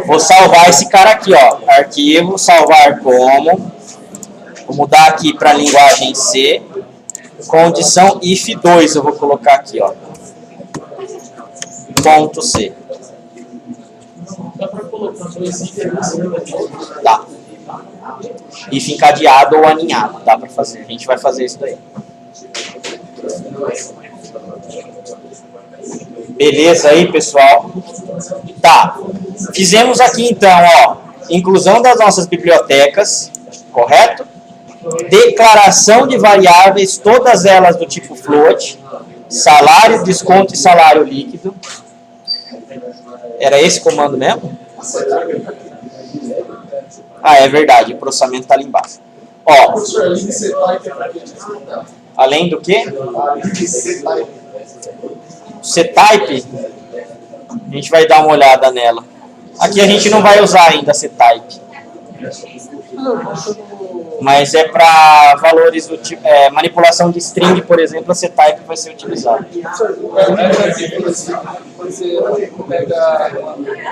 Vou salvar esse cara aqui, ó. Arquivo, salvar como. Vou mudar aqui para a linguagem C. Condição if 2, eu vou colocar aqui, ó. Ponto C. Dá para colocar dois itens. Dá. If encadeado ou aninhado, dá para fazer. A gente vai fazer isso daí. Beleza aí, pessoal? Tá. Fizemos aqui então, ó, inclusão das nossas bibliotecas, correto? Declaração de variáveis, todas elas do tipo float, salário, desconto e salário líquido. Era esse comando mesmo? Ah, é verdade, o processamento está ali embaixo. Ó, Professor, além de ser type, é pra quê? além do que? Além de ser type. Ctype, a gente vai dar uma olhada nela. Aqui a gente não vai usar ainda Ctype. Mas é para valores do tipo, manipulação de string, por exemplo, a ctype vai ser utilizado. Você pega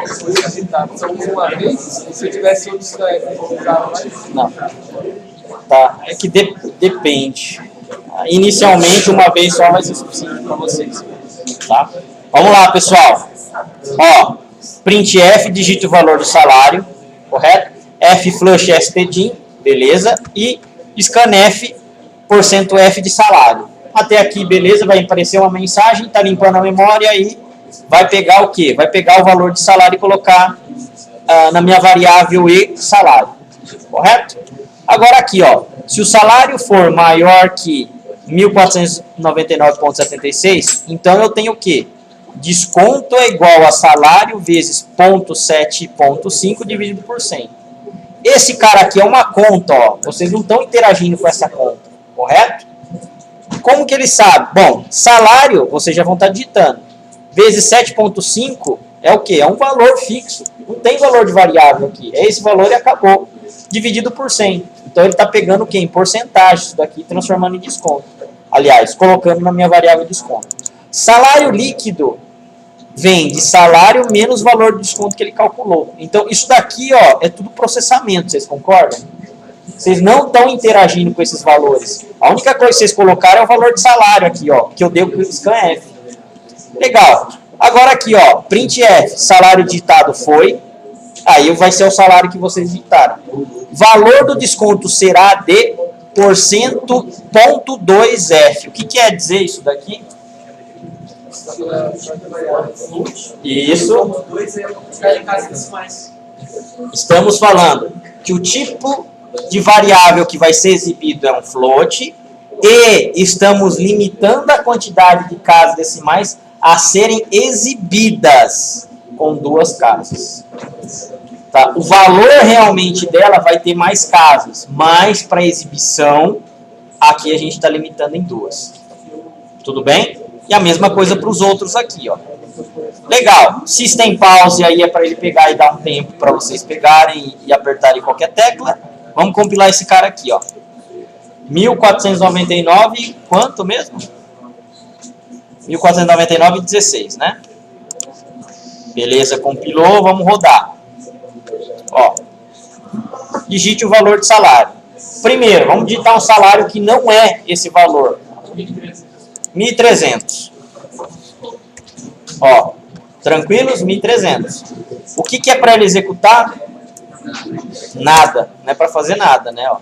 as coisas agitadas só uma vez, e se eu tivesse outros mais? Não. Tá, é que depende. Inicialmente, uma vez só vai ser suficiente para vocês. Tá? Vamos lá, pessoal. Ó, printf, digita o valor do salário, correto? Fflush stdim, beleza? E scanf, %f de salário. Até aqui, beleza? Vai aparecer uma mensagem, tá limpando a memória e vai pegar o quê? Vai pegar o valor de salário e colocar na minha variável e salário, correto? Agora aqui, ó, se o salário for maior que 1.499,76, então eu tenho o quê? Desconto é igual a salário vezes 0,7,5 dividido por 100. Esse cara aqui é uma conta, ó. Vocês não estão interagindo com essa conta, correto? Como que ele sabe? Bom, salário, vocês já vão estar digitando. Vezes 7,5 é o quê? É um valor fixo. Não tem valor de variável aqui. É esse valor e acabou. Dividido por 100. Então ele está pegando o quê? Em porcentagem isso daqui, transformando em desconto. Aliás, colocando na minha variável desconto. Salário líquido vem de salário menos valor de desconto que ele calculou. Então isso daqui, ó, é tudo processamento, vocês concordam? Vocês não estão interagindo com esses valores. A única coisa que vocês colocaram é o valor de salário aqui, ó, que eu dei com o scanf. Legal. Agora aqui, ó, printf, salário digitado foi, aí vai ser o salário que vocês digitaram. Valor do desconto será de %.2f. O que quer dizer isso daqui? Isso. Estamos falando que o tipo de variável que vai ser exibido é um float e estamos limitando a quantidade de casas decimais a serem exibidas com 2 casas. Tá? O valor realmente dela vai ter mais casas, mas para exibição, aqui a gente está limitando em 2. Tudo bem? E a mesma coisa para os outros aqui, ó. Legal. System pause aí é para ele pegar e dar um tempo para vocês pegarem e apertarem qualquer tecla. Vamos compilar esse cara aqui, ó. 1499, quanto mesmo? 1499,16, né? Beleza, compilou, vamos rodar. Ó. Digite o valor de salário. Primeiro, vamos digitar um salário que não é esse valor. 1.300. Ó, tranquilos? 1.300. O que é para ele executar? Nada. Não é para fazer nada, né? Ó.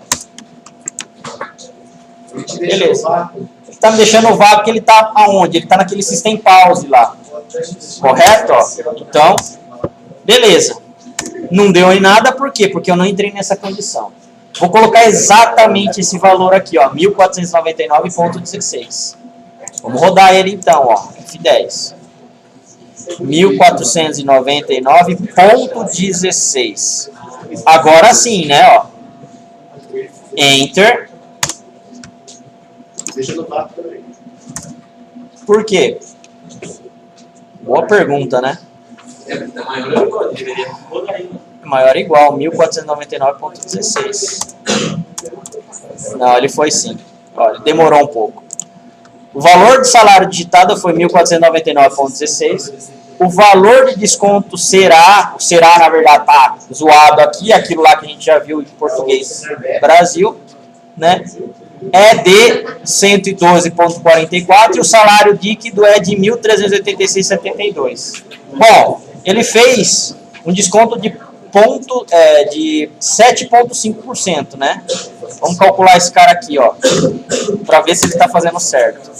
Beleza. Ele está me deixando o vácuo porque ele está aonde? Ele está naquele system pause lá. Correto? Ó. Então, beleza. Não deu em nada, por quê? Porque eu não entrei nessa condição. Vou colocar exatamente esse valor aqui, ó, 1499,16. Vamos rodar ele então, ó, F10. 1499,16. Agora sim, né, ó. Enter. Deixa no papo também. Por quê? Boa pergunta, né? Maior ou igual, 1499,16. Não, ele foi sim. Olha, demorou um pouco. O valor de salário digitado foi 1499,16. O valor de desconto será na verdade tá zoado aqui, aquilo lá que a gente já viu em português Brasil, né? É de 112,44 e o salário líquido é de 1.386,72. Bom, ele fez um desconto de 7,5%, né? Vamos calcular esse cara aqui, ó, para ver se ele está fazendo certo.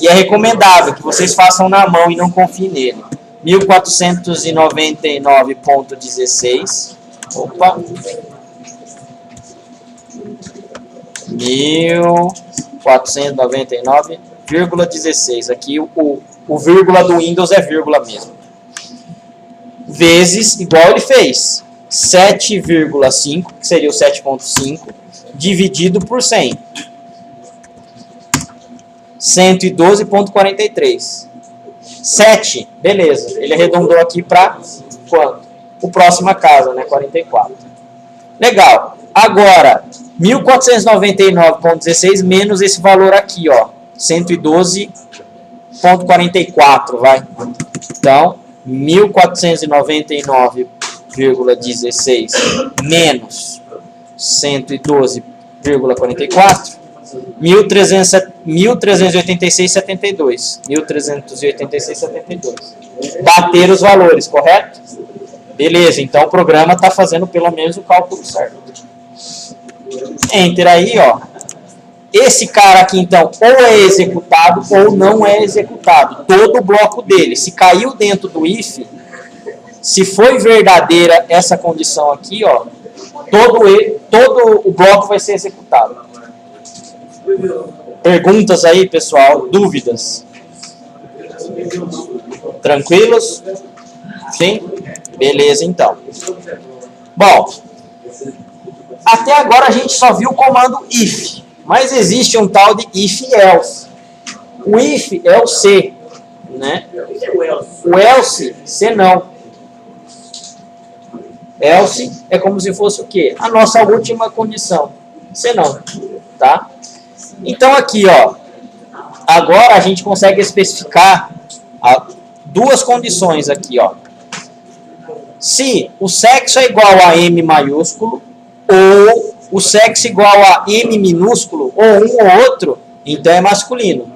E é recomendável que vocês façam na mão e não confiem nele. 1.499,16. Opa. 1.499,16. Aqui o vírgula do Windows é vírgula mesmo. Vezes, igual ele fez, 7,5, que seria o 7,5, dividido por 100. 112,43. 7, beleza. Ele arredondou aqui para quanto? O próxima casa, né? 44. Legal. Agora, 1499,16 menos esse valor aqui, ó. 112,44, vai. Então, 1499,16 menos 112,44, 1386,72. 1386,72. Bater os valores, correto? Beleza, então o programa está fazendo pelo menos o cálculo certo. Enter aí, ó. Esse cara aqui, então, ou é executado ou não é executado. Todo o bloco dele. Se caiu dentro do if, se foi verdadeira essa condição aqui, ó, todo o bloco vai ser executado. Perguntas aí, pessoal? Dúvidas? Tranquilos? Sim? Beleza, então. Bom, até agora a gente só viu o comando if, mas existe um tal de if-else. O if é o se, né? O else, se não. Else é como se fosse o quê? A nossa última condição, se não, tá? Então aqui, ó, agora a gente consegue especificar duas condições aqui, ó. Se o sexo é igual a M maiúsculo ou o sexo igual a M minúsculo, ou um ou outro, então é masculino.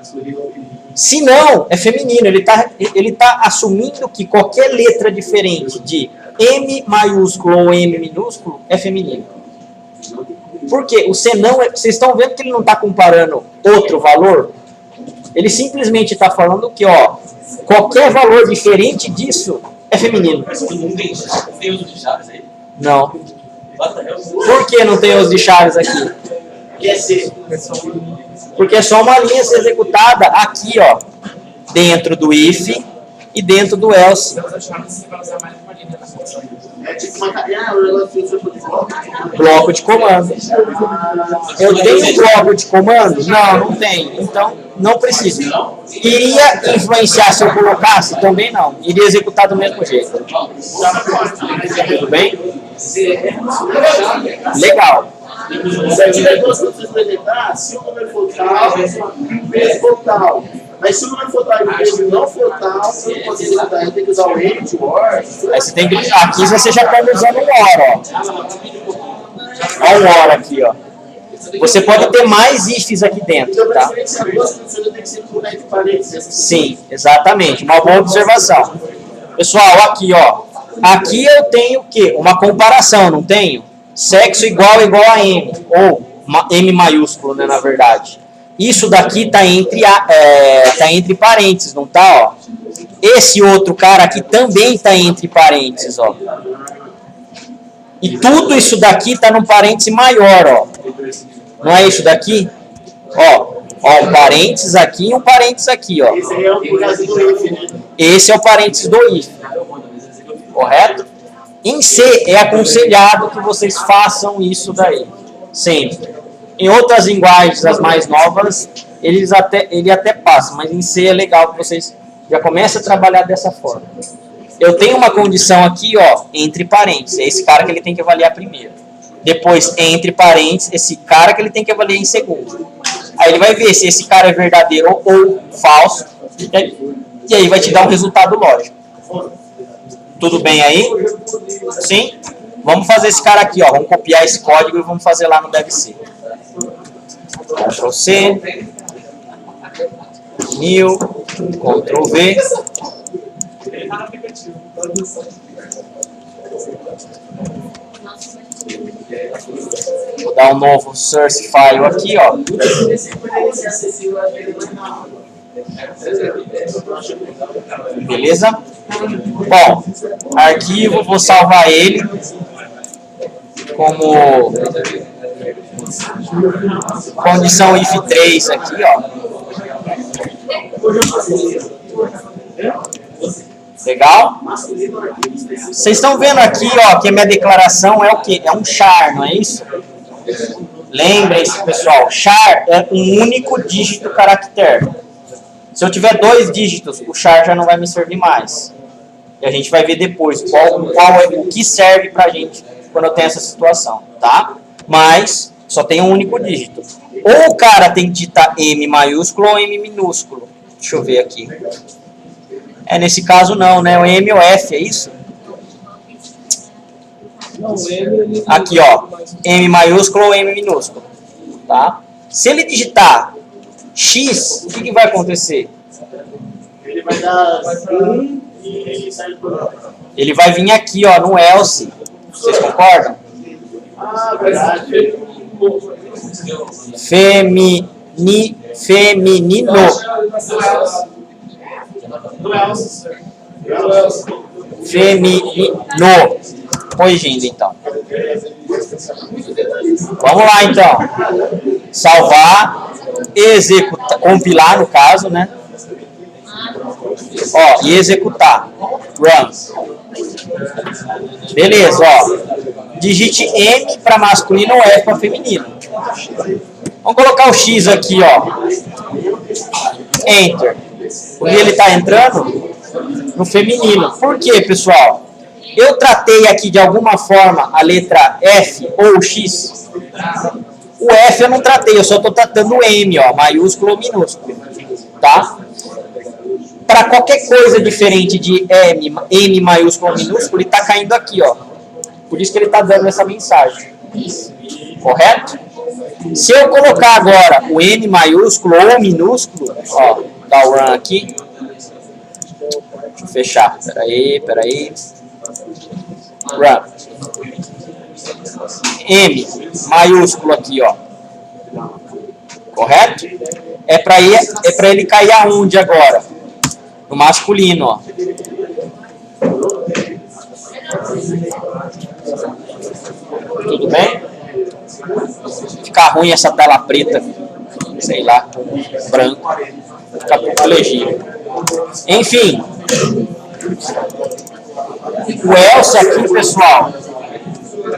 Se não, é feminino. Ele tá assumindo que qualquer letra diferente de M maiúsculo ou M minúsculo é feminino. Por quê? O senão, vocês estão vendo que ele não está comparando outro valor? Ele simplesmente está falando que, ó, qualquer valor diferente disso é feminino. Mas não tem uso de chaves aí? Não. Por que não tem uso de chaves aqui? Porque é só uma linha ser executada aqui, ó, dentro do if e dentro do else. É tipo uma Bloco de comando. Eu tenho bloco de comando? Não, não tenho. Então, não preciso. Iria influenciar se eu colocasse? Também não. Iria executar do mesmo jeito. Tudo bem? Legal. Se eu tiver duas condições para executar, se o número for tal, o peso for tal. Mas se o número for tal e o peso não for tal, você não pode executar. Ele tem que usar o end, o or. Aí você tem que, aqui você já está usando um or, ó. Olha um or aqui, ó. Você pode ter mais ifs aqui dentro, tá? Sim, exatamente. Uma boa observação. Pessoal, aqui, ó. Aqui eu tenho o quê? Uma comparação, não tenho? Sexo igual a M, ou M maiúsculo, né, na verdade. Isso daqui está entre parênteses, não tá? Ó. Esse outro cara aqui também está entre parênteses, ó. E tudo isso daqui está num parêntese maior, ó. Não é isso daqui? Ó, um parênteses aqui e um parênteses aqui, ó. Esse é o parênteses do if. Correto? Em C é aconselhado que vocês façam isso daí, sempre. Em outras linguagens, as mais novas, ele até passa, mas em C é legal que vocês já comecem a trabalhar dessa forma. Eu tenho uma condição aqui, ó, entre parênteses, é esse cara que ele tem que avaliar primeiro. Depois, entre parênteses, esse cara que ele tem que avaliar em segundo. Aí ele vai ver se esse cara é verdadeiro ou falso, e aí vai te dar um resultado lógico. Tudo bem aí? Sim? Vamos fazer esse cara aqui, ó. Vamos copiar esse código e vamos fazer lá no DevC. Ctrl C, New, Ctrl V. Vou dar um novo source file aqui, ó. Beleza? Bom, arquivo, vou salvar ele como condição if3 aqui, ó. Legal? Vocês estão vendo aqui, ó, que a minha declaração é o quê? É um char, não é isso? Lembrem-se, pessoal, char é um único dígito caractere. Se eu tiver 2 dígitos, o char já não vai me servir mais. E a gente vai ver depois qual é o que serve pra gente quando eu tenho essa situação. tá? Mas só tem um único dígito. Ou o cara tem que digitar M maiúsculo ou M minúsculo. Deixa eu ver aqui. Nesse caso não, né? O M ou F, é isso? Não, ele Aqui, ó. M maiúsculo ou M minúsculo. Tá? Se ele digitar X, o que vai acontecer? Ele vai dar 1 e ele sai do programa. Ele vai vir aqui, ó, no else. Vocês concordam? Ah, verdade. Feminino. Feminino. Corrigindo, então. Vamos lá, então. Salvar, executar, compilar, no caso, né? Ó, e executar. Run. Beleza, ó. Digite M para masculino ou F para feminino. Vamos colocar o X aqui, ó. Enter. Porque ele está entrando no feminino. Por quê, pessoal? Eu tratei aqui de alguma forma a letra F ou X. O F eu não tratei, eu só estou tratando o M, ó, maiúsculo ou minúsculo. Tá? Para qualquer coisa diferente de M maiúsculo ou minúsculo, ele está caindo aqui, ó. Por isso que ele está dando essa mensagem. Correto? Se eu colocar agora o M maiúsculo ou minúsculo, ó, dá o run aqui. Deixa eu fechar. Peraí. Run. M maiúsculo aqui, ó. Correto? É para ele cair aonde agora? No masculino, ó. Tudo bem? Fica ruim essa tela preta, sei lá, branco, fica pouco legível. Enfim, o else aqui, pessoal,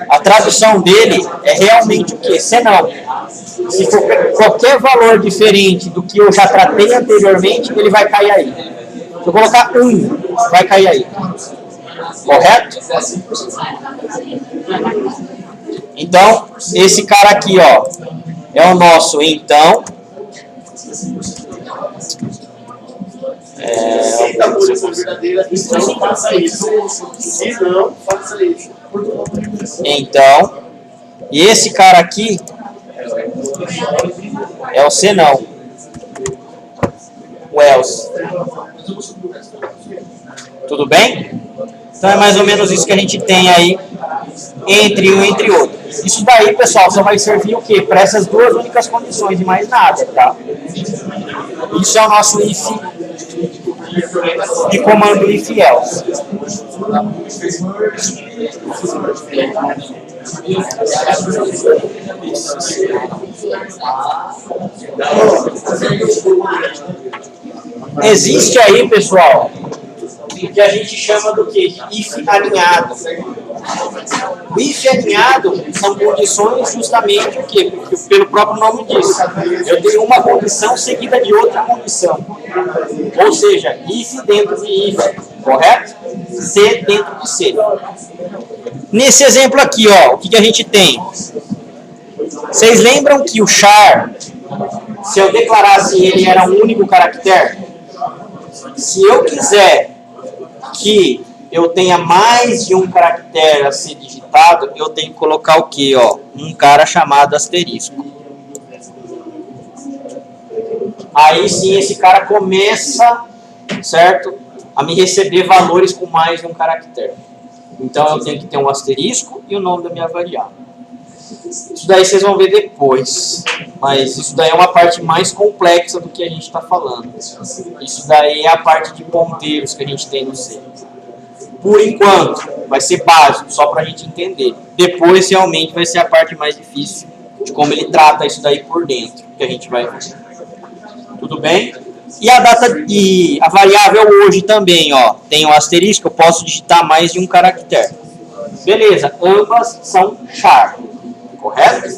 a tradução dele é realmente o quê? Senão. Se for qualquer valor diferente do que eu já tratei anteriormente, ele vai cair aí. Se eu colocar 1, vai cair aí. Correto? Então, esse cara aqui, ó, é o nosso então. Se a posição verdadeira, então faça isso. Se não, faça isso. Então, e esse cara aqui é o senão. O else. Tudo bem? Então é mais ou menos isso que a gente tem aí entre um e entre outro. Isso daí, pessoal, só vai servir o quê? Para essas duas únicas condições e mais nada, tá? Isso é o nosso if de comando if else. Existe aí, pessoal, o que a gente chama do que? If alinhado. O if alinhado são condições justamente o quê? Porque pelo próprio nome diz. Eu tenho uma condição seguida de outra condição. Ou seja, if dentro de if, correto? C dentro de C. Nesse exemplo aqui, ó, o que a gente tem? Vocês lembram que o char, se eu declarasse ele era um único caractere? Se eu quiser que eu tenha mais de um caractere a ser digitado, eu tenho que colocar o quê? Ó, um cara chamado asterisco. Aí sim esse cara começa, certo, a me receber valores com mais de um caractere. Então eu tenho que ter um asterisco e o nome da minha variável. Isso daí vocês vão ver depois, mas isso daí é uma parte mais complexa do que a gente está falando. Isso daí é a parte de ponteiros que a gente tem no C. Por enquanto, vai ser básico, só para a gente entender. Depois, realmente, vai ser a parte mais difícil de como ele trata isso daí por dentro, que a gente vai ver. Tudo bem? E a data e a variável hoje também, ó, tem um asterisco, eu posso digitar mais de um caractere. Beleza, ambas são char. Correto?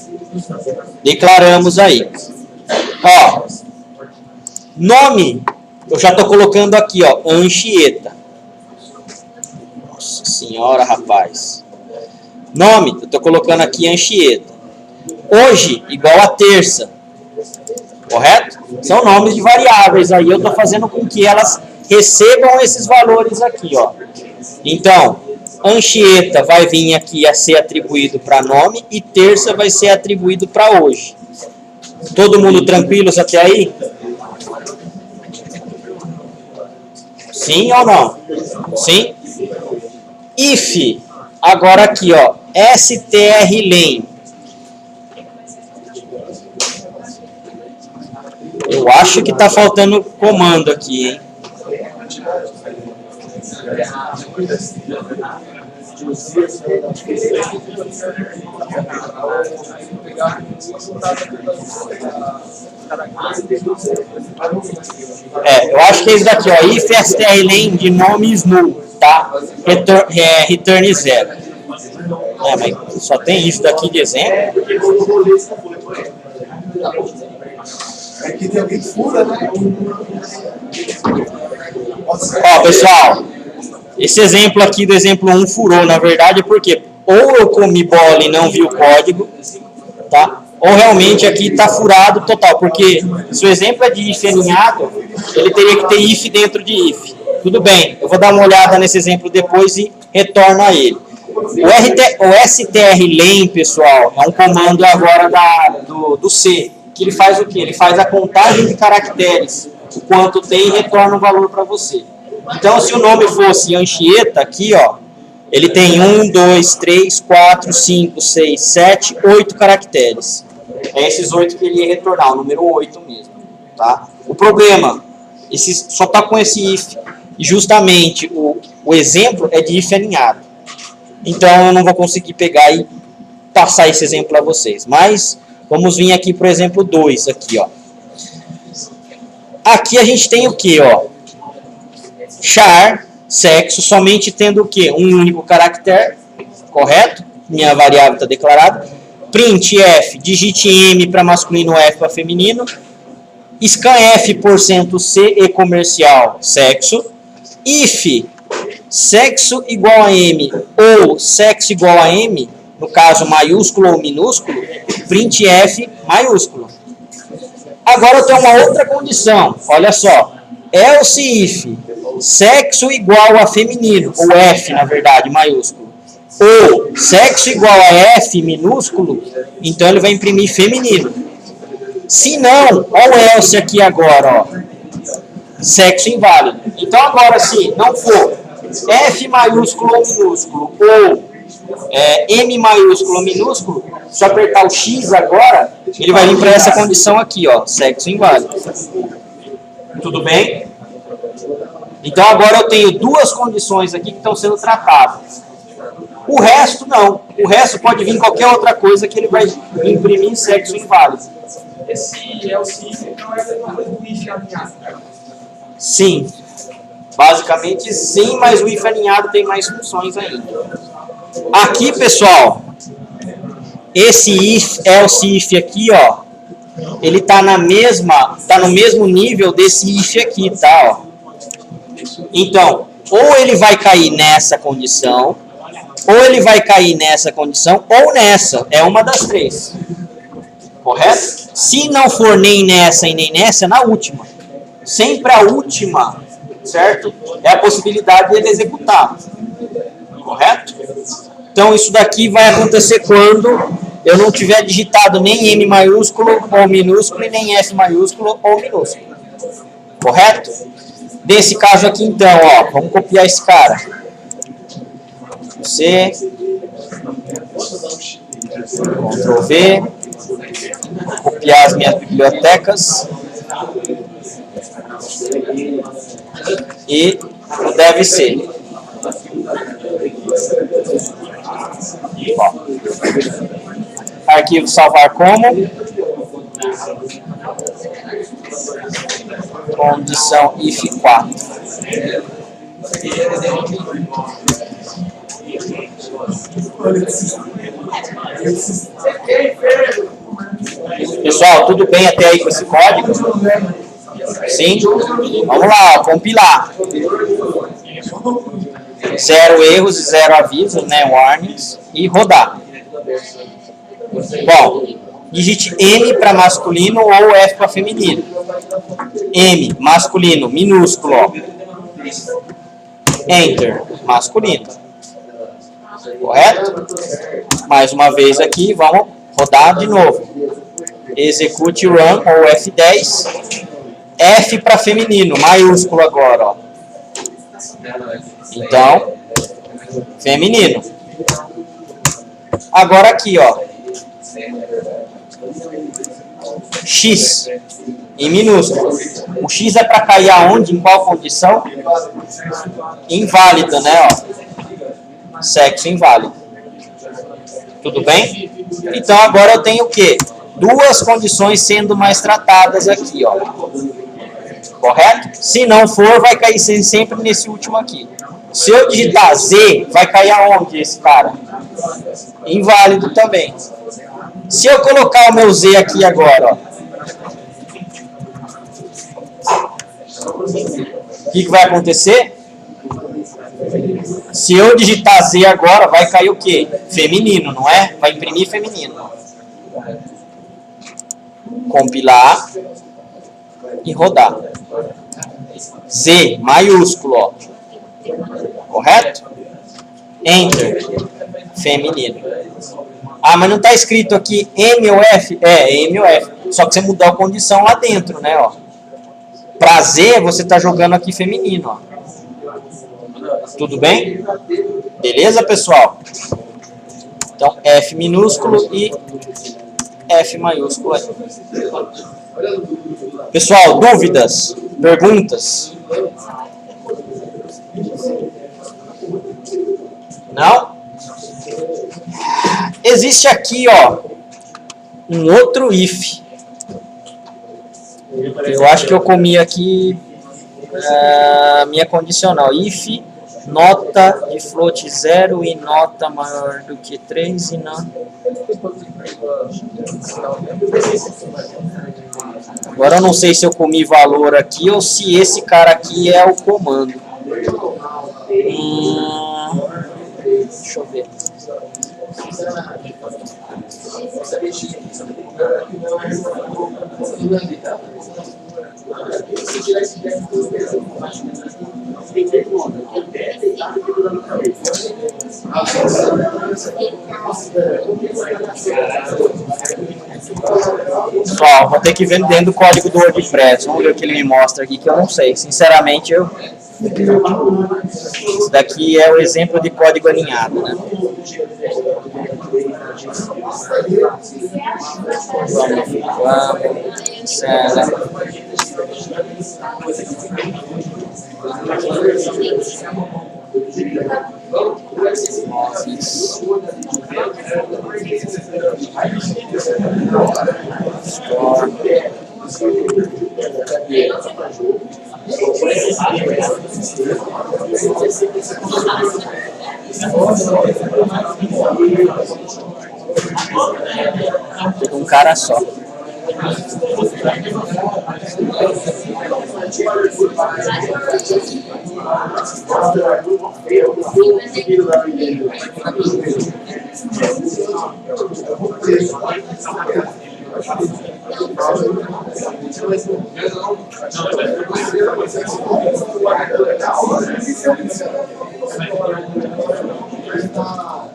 Declaramos aí. Ó, nome, eu já estou colocando aqui, ó, Anchieta. Nossa senhora, rapaz. Nome, eu estou colocando aqui Anchieta. Hoje, igual a terça. Correto? São nomes de variáveis. Aí eu estou fazendo com que elas recebam esses valores aqui, ó. Então, Anchieta vai vir aqui a ser atribuído para nome e terça vai ser atribuído para hoje. Todo mundo tranquilos até aí? Sim ou não? Sim? If, agora aqui, ó, strlen. Eu acho que tá faltando comando aqui, hein? Eu acho que é isso daqui, ó. If strlen de nomes null, tá? Return 0. Mas só tem isso daqui de exemplo. Aqui tem alguém que fura, né? Ó, pessoal, esse exemplo aqui do exemplo 1 furou, na verdade, porque ou eu comi bola e não vi o código, tá? Ou realmente aqui está furado total, porque se o exemplo é de if aninhado, ele teria que ter if dentro de if. Tudo bem, eu vou dar uma olhada nesse exemplo depois e retorno a ele. O strlen, pessoal, é um comando agora do C, que ele faz o quê? Ele faz a contagem de caracteres, o quanto tem e retorna um valor para você. Então, se o nome fosse Anchieta, aqui, ó, ele tem 1, 2, 3, 4, 5, 6, 7, 8 caracteres. É esses 8 que ele ia retornar, o número 8 mesmo, tá? O problema, só está com esse if, e justamente o exemplo é de if aninhado. Então, eu não vou conseguir pegar e passar esse exemplo para vocês. Mas, vamos vir aqui para o exemplo 2, aqui, ó. Aqui a gente tem o que, ó? Char, sexo, somente tendo o que? Um único caractere, correto? Minha variável está declarada. Print F, digite M para masculino, F para feminino. Scanf %C e comercial, sexo. If, sexo igual a M ou sexo igual a M, no caso maiúsculo ou minúsculo, print F maiúsculo. Agora eu tenho uma outra condição, olha só. Else if, sexo igual a feminino, ou F na verdade, maiúsculo, ou sexo igual a F minúsculo, então ele vai imprimir feminino. Se não, olha o else aqui agora, ó, sexo inválido. Então agora se não for F maiúsculo ou minúsculo, ou M maiúsculo ou minúsculo, se eu apertar o X agora, ele vai vir para essa condição aqui, ó, sexo inválido. Tudo bem? Então agora eu tenho duas condições aqui que estão sendo tratadas. O resto não. O resto pode vir qualquer outra coisa que ele vai imprimir sexo inválido. Esse else if então é do if alinhado. Sim. Basicamente sim, mas o if alinhado tem mais funções ainda. Aqui, pessoal, esse if, else if aqui, ó, ele tá no mesmo nível desse if aqui, tá, ó. Então, ou ele vai cair nessa condição, ou ele vai cair nessa condição, ou nessa, é uma das três. Correto? Se não for nem nessa e nem nessa, é na última. Sempre a última, certo? É a possibilidade de ele executar. Correto? Então, isso daqui vai acontecer quando eu não tiver digitado nem M maiúsculo ou minúsculo e nem F maiúsculo ou minúsculo. Correto? Nesse caso aqui, então, ó, vamos copiar esse cara. C, Ctrl V, copiar as minhas bibliotecas e o deve ser. Ó. Arquivo salvar como condição if 4. Pessoal, tudo bem até aí com esse código? Sim? Vamos lá, ó, compilar. 0 erros e 0 avisos, né? Warnings. e rodar. Bom, digite M para masculino ou F para feminino. M, masculino, minúsculo, ó. Enter, masculino. Correto? Mais uma vez aqui, vamos rodar de novo. Execute run ou F10. F para feminino, maiúsculo agora, ó. Então, feminino. Agora aqui, ó. X em minúsculo. O X é para cair aonde? Em qual condição? Inválida, né? Ó. Sexo inválido. Tudo bem? Então agora eu tenho o quê? Duas condições sendo mais tratadas aqui, ó. Correto? Se não for, vai cair sempre nesse último aqui. Se eu digitar Z, vai cair aonde esse cara? Inválido também. Se eu colocar o meu Z aqui agora, ó. O que vai acontecer? Se eu digitar Z agora, vai cair o quê? Feminino, não é? Vai imprimir feminino. Compilar e rodar. Z, maiúsculo, ó. Correto? Enter. Feminino. Ah, mas não está escrito aqui M ou F? É, M ou F. Só que você mudou a condição lá dentro, né? Ó. Pra Z, você está jogando aqui feminino, ó. Tudo bem? Beleza, pessoal? Então, F minúsculo e F maiúsculo aí. Pessoal, dúvidas? Perguntas? Não? Existe aqui, ó, um outro if. Eu acho que eu comi aqui minha condicional. If nota de float 0 e nota maior do que 3 e não. Agora eu não sei se eu comi valor aqui ou se esse cara aqui é o comando. Deixa eu ver. Pessoal, vou ter que ver dentro do código do WordPress. Vamos ver o que ele me mostra aqui, que eu não sei. Sinceramente, isso daqui é o exemplo de código alinhado, né? Vamos, um cara só.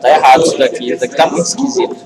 Tá errado isso daqui tá muito esquisito.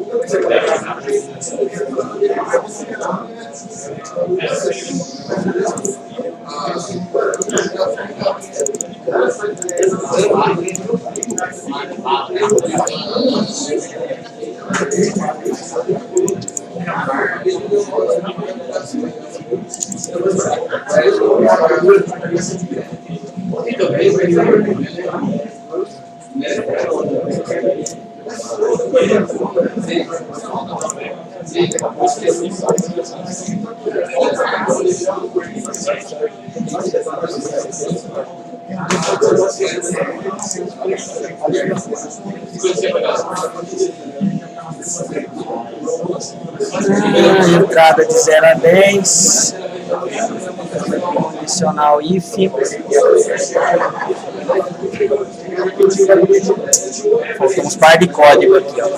Entrada de 0 a 10. Condicional if. Faltam uns par de código aqui, ó.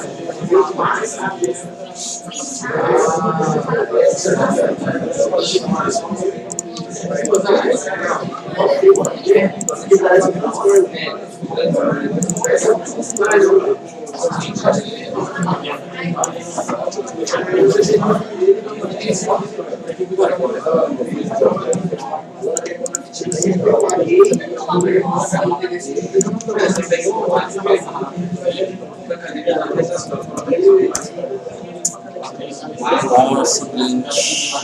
Bom, é o seguinte.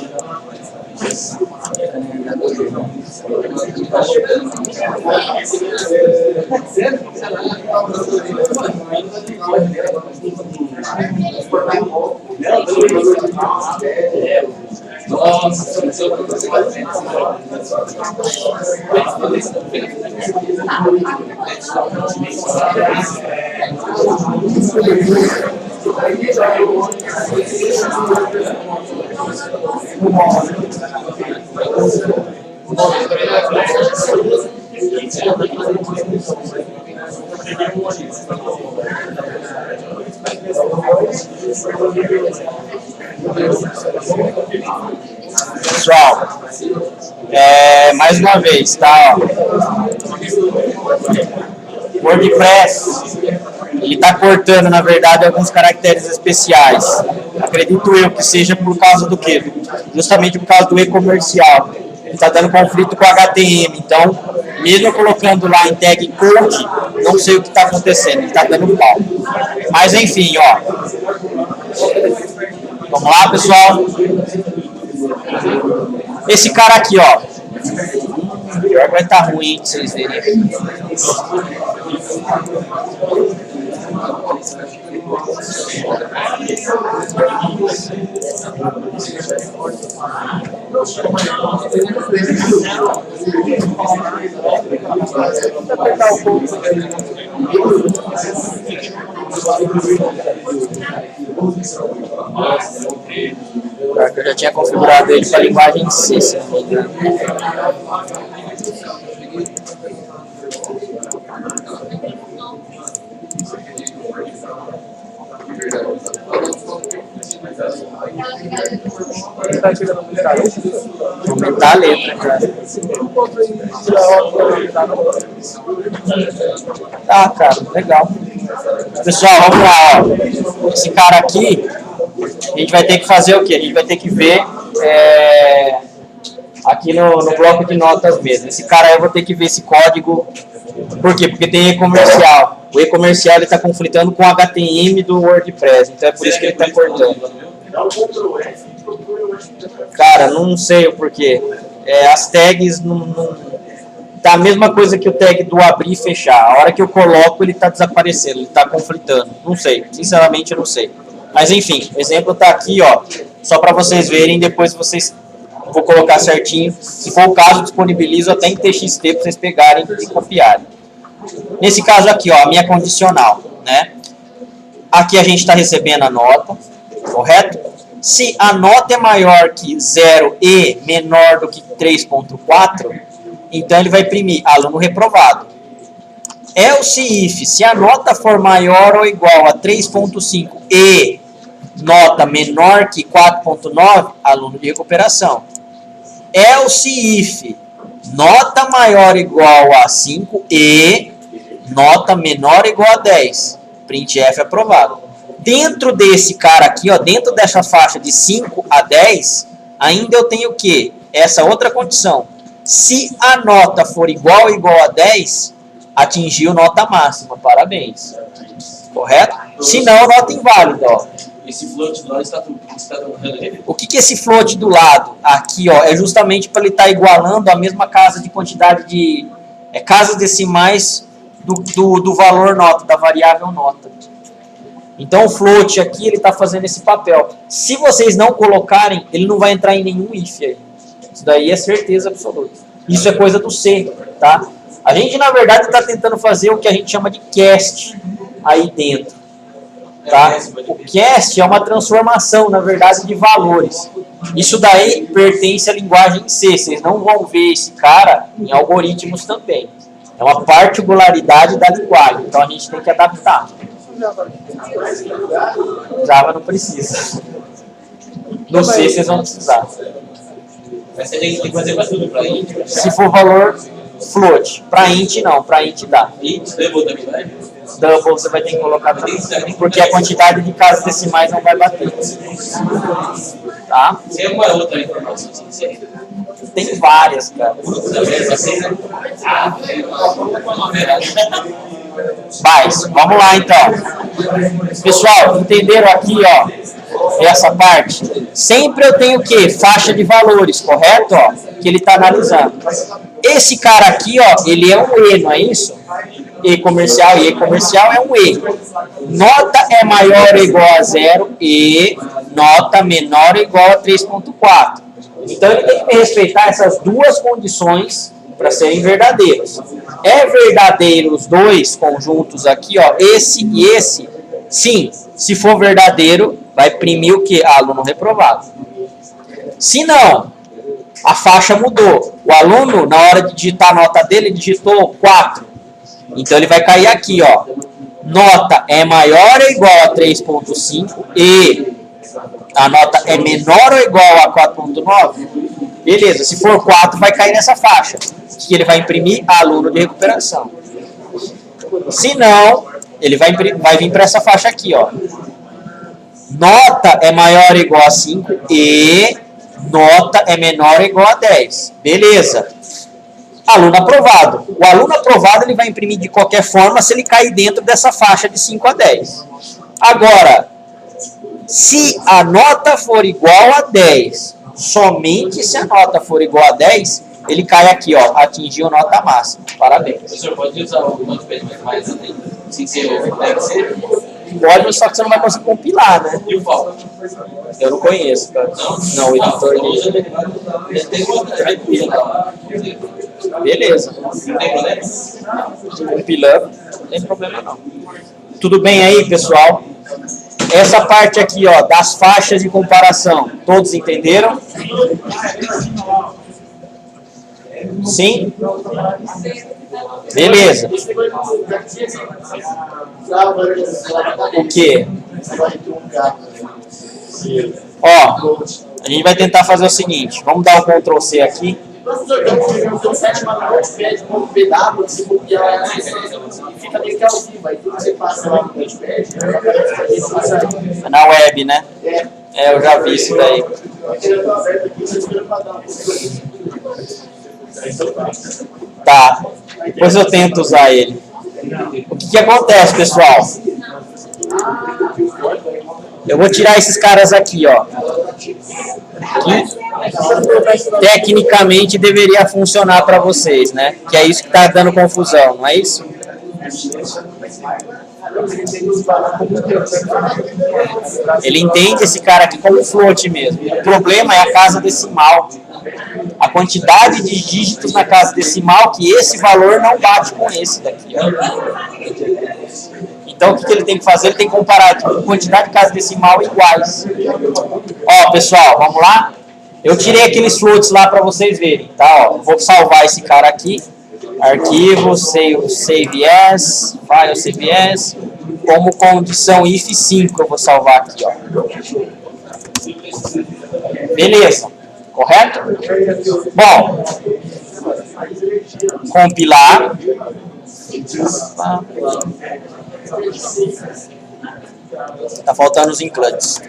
Pessoal, mais uma vez, tá? O WordPress, ele está cortando, na verdade, alguns caracteres especiais. Acredito eu que seja por causa do quê? Justamente por causa do e-comercial. Ele está dando conflito com o HTML. Então, mesmo colocando lá em tag code, não sei o que está acontecendo. Ele está dando pau. Mas, enfim, ó. Vamos lá, pessoal. Esse cara aqui, ó. Pior vai estar ruim pra vocês verem. Eu já tinha configurado ele para linguagem C, se não me engano. Aumentar a letra, cara. Ah, cara, legal. Pessoal, vamos lá, ó. Esse cara aqui, a gente vai ter que fazer o quê? A gente vai ter que ver aqui no bloco de notas mesmo. Esse cara aí eu vou ter que ver esse código. Por quê? Porque tem e-comercial. O e-comercial está conflitando com o HTML do WordPress. Então é por isso que ele está cortando. Cara, não sei o porquê. As tags não tá a mesma coisa que o tag do abrir e fechar. A hora que eu coloco, ele está desaparecendo, ele está conflitando. Não sei, sinceramente eu não sei. Mas enfim, o exemplo está aqui, ó. Só para vocês verem, depois vocês vou colocar certinho. Se for o caso, disponibilizo até em TXT para vocês pegarem e copiarem. Nesse caso aqui, ó, a minha condicional, né? Aqui a gente está recebendo a nota, correto? Se a nota é maior que 0 e menor do que 3.4, então ele vai imprimir aluno reprovado. Else if, se a nota for maior ou igual a 3.5 e nota menor que 4.9, aluno de recuperação. Else if, nota maior ou igual a 5 e nota menor ou igual a 10, printf aprovado. Dentro desse cara aqui, ó, dentro dessa faixa de 5 a 10, ainda eu tenho o quê? Essa outra condição. Se a nota for igual ou igual a 10, atingiu nota máxima, parabéns. Correto? Se não, nota inválida, ó. Esse float do lado está dando. O que é esse float do lado? Aqui, ó, é justamente para ele estar igualando a mesma casa de quantidade de casas decimais do valor nota, da variável nota. Então o float aqui, ele está fazendo esse papel. Se vocês não colocarem, ele não vai entrar em nenhum if aí. Isso daí é certeza absoluta. Isso é coisa do C, tá? A gente, na verdade, está tentando fazer o que a gente chama de cast aí dentro. Tá? O cast é uma transformação, na verdade, de valores. Isso daí pertence à linguagem C. Vocês não vão ver esse cara em algoritmos também. É uma particularidade da linguagem, então a gente tem que adaptar. Java não precisa. No C vocês vão precisar. Mas você tem que fazer para tudo, para int. Se for valor float, para int não, para int dá. Int, double também vai? Double você vai ter que colocar também, porque a quantidade de casas decimais não vai bater. Tá? Tem alguma outra informação assim, você Tem várias, cara. Mas, vamos lá então. Pessoal, entenderam aqui, ó, essa parte? Sempre eu tenho o quê? Faixa de valores, correto? Ó, que ele está analisando. Esse cara aqui, ó, ele é um E, não é isso? E comercial é um E. Nota é maior ou igual a 0 e nota menor ou igual a 3.4. Então ele tem que respeitar essas duas condições para serem verdadeiros. É verdadeiro os dois conjuntos aqui, ó, esse e esse? Sim. Se for verdadeiro, vai imprimir o que? Aluno reprovado. Se não, a faixa mudou. O aluno, na hora de digitar a nota dele, digitou 4. Então ele vai cair aqui, ó. Nota é maior ou igual a 3.5 e a nota é menor ou igual a 4.9? Beleza, se for 4, vai cair nessa faixa. Que ele vai imprimir aluno de recuperação. Se não, ele vai vir para essa faixa aqui, ó. Nota é maior ou igual a 5 e nota é menor ou igual a 10. Beleza. Aluno aprovado. O aluno aprovado ele vai imprimir de qualquer forma se ele cair dentro dessa faixa de 5 a 10. Agora, se a nota for igual a 10, somente se a nota for igual a 10, ele cai aqui, ó, atingiu nota máxima. Parabéns. O senhor pode usar o Notepad++, sem ser o deve ser? Pode, só que você não vai conseguir compilar, né? E o Val? Eu não conheço, cara. Não, o editor dele. Tem outra coisa lá. Beleza. Não tem problema? Compilando, não tem problema não. Tudo bem aí, pessoal? Essa parte aqui, ó, das faixas de comparação, todos entenderam? Sim? Beleza. O quê? Ó, a gente vai tentar fazer o seguinte. Vamos dar o Ctrl C aqui. Professor, então 7 manuais pede como PW, se copiar e fica meio que ao vivo. Aí tudo que você passa lá no Notepad, Na web, né? é, Eu já vi isso daí. eu tô aberto aqui, você espera pra dar Tá. Depois eu tento usar ele. O que acontece, pessoal? Eu vou tirar esses caras aqui, ó. Que tecnicamente deveria funcionar para vocês, né? Que é isso que tá dando confusão, não é isso? Ele entende esse cara aqui como float mesmo. O problema é a casa decimal. A quantidade de dígitos na casa decimal, que esse valor não bate com esse daqui, ó. Então, o que ele tem que fazer? Ele tem que comparar a quantidade de casas decimal iguais. Ó, pessoal, vamos lá? Eu tirei aqueles floats lá para vocês verem, tá? Ó, vou salvar esse cara aqui. Arquivo, save as, file save as. Como condição if 5 eu vou salvar aqui, ó. Beleza. Correto? Bom, compilar. Tá faltando os includes.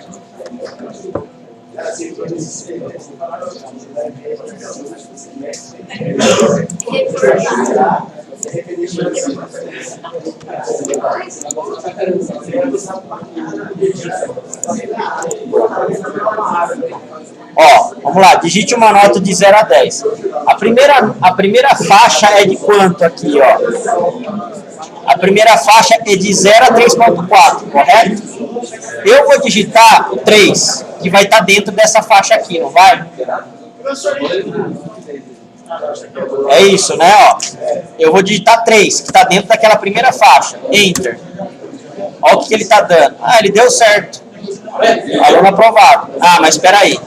Ó, vamos lá, digite uma nota de 0 a 10. A primeira faixa é de quanto aqui, ó? A primeira faixa é de 0 a 3.4, correto? Eu vou digitar o 3, que vai estar dentro dessa faixa aqui, não vai? É isso, né? Ó. Eu vou digitar 3, que está dentro daquela primeira faixa. Enter. Olha o que ele está dando. Ah, ele deu certo. Aluno aprovado. Ah, mas espera aí.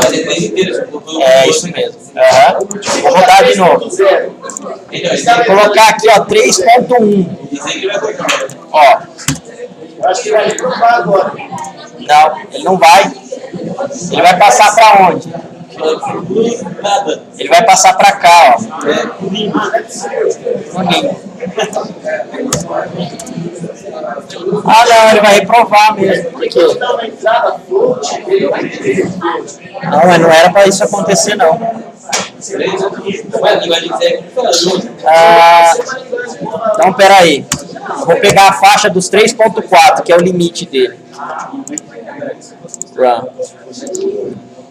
Mas é 3 inteiros. É isso mesmo. Aham. Vou rodar de novo. Vou colocar aqui, ó, 3.1. Isso aí que vai cortar. Ó. Eu acho que vai reprovar agora. Não, ele não vai. Ele vai passar para onde? Nada. Ele vai passar para cá, ó. No ninho. Ah, não, ele vai reprovar mesmo. Por quê? Dá uma entrada float, ele vai ter. Não, mas não era para isso acontecer, não. Ué, linguagem de Zé, como fala? Ah, então, peraí. Eu vou pegar a faixa dos 3.4, que é o limite dele. Run.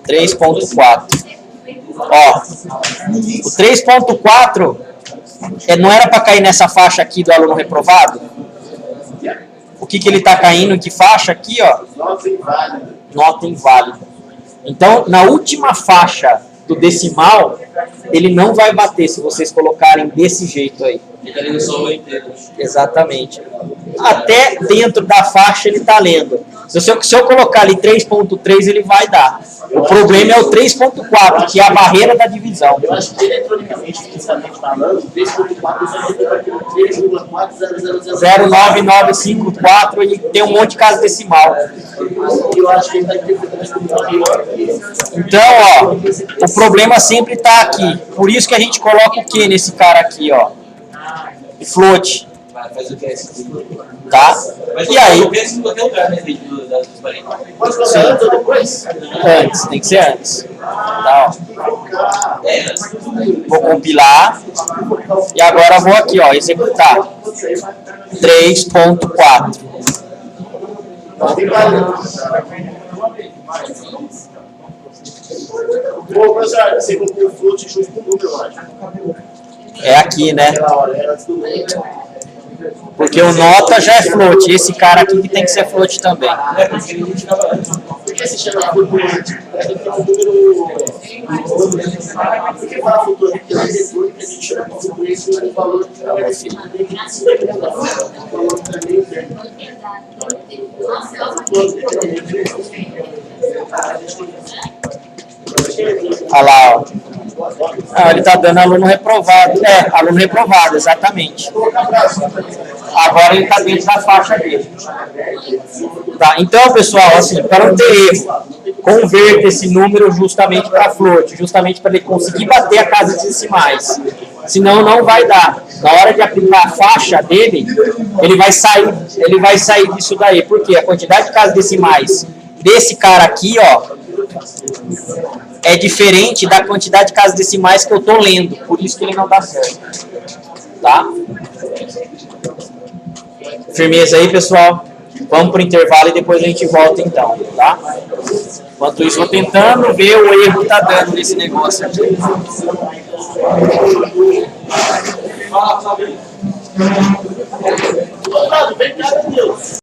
3.4. Ó, o 3.4 não era para cair nessa faixa aqui do aluno reprovado? O que ele está caindo? Em que faixa aqui, ó? Nota inválida. Nota inválida. Então, na última faixa do decimal, ele não vai bater se vocês colocarem desse jeito aí. Ele tá lendo só o inteiro. Exatamente. Até dentro da faixa ele está lendo. Se eu colocar ali 3.3, ele vai dar. O problema é o 3.4, que é a barreira da divisão. Eu acho que eletronicamente, fisicamente falando, 3.4 já vai ter 3.4000. 09954 e tem um monte de casa decimal. Eu acho que ele está interpretando maior que isso. Então, ó, o problema sempre está aqui. Por isso que a gente coloca o que nesse cara aqui, ó? Float, Faz o que é esse? tá? Mas E aí? eu penso em qualquer lugar, né? Vídeo das parentes. Pode colocar antes ou depois? Antes, tem que ser antes. Tá, ó. É, Vou compilar. E agora vou aqui, ó, executar. 3.4. Tem vários. Ô, professor, você colocou o float junto com o número, eu acho. É aqui, né? Aquela hora, era tudo bem. Porque o nota já é float. Esse cara aqui que tem que ser float também. é porque ele não tirava antes. Por que se chama flutuante? Porque tem um número. Por que fala flutuante? Porque na eletrônica a gente chama de flutuante o valor que não é assim. Olha lá, ó. Ah, ele tá dando aluno reprovado. É, aluno reprovado, exatamente. Agora ele tá dentro da faixa dele. Tá, então, pessoal, assim, para não ter erro, converta esse número justamente para float, justamente para ele conseguir bater a casa de decimais. Senão não vai dar. Na hora de aplicar a faixa dele, ele vai sair disso daí. Por quê? A quantidade de casas decimais desse cara aqui, ó, é diferente da quantidade de casas decimais que eu tô lendo. Por isso que ele não dá certo. Tá? Firmeza aí, pessoal. Vamos pro intervalo e depois a gente volta então, tá? Enquanto isso, vou tentando ver o erro que tá dando nesse negócio aqui. Vem cá, Deus.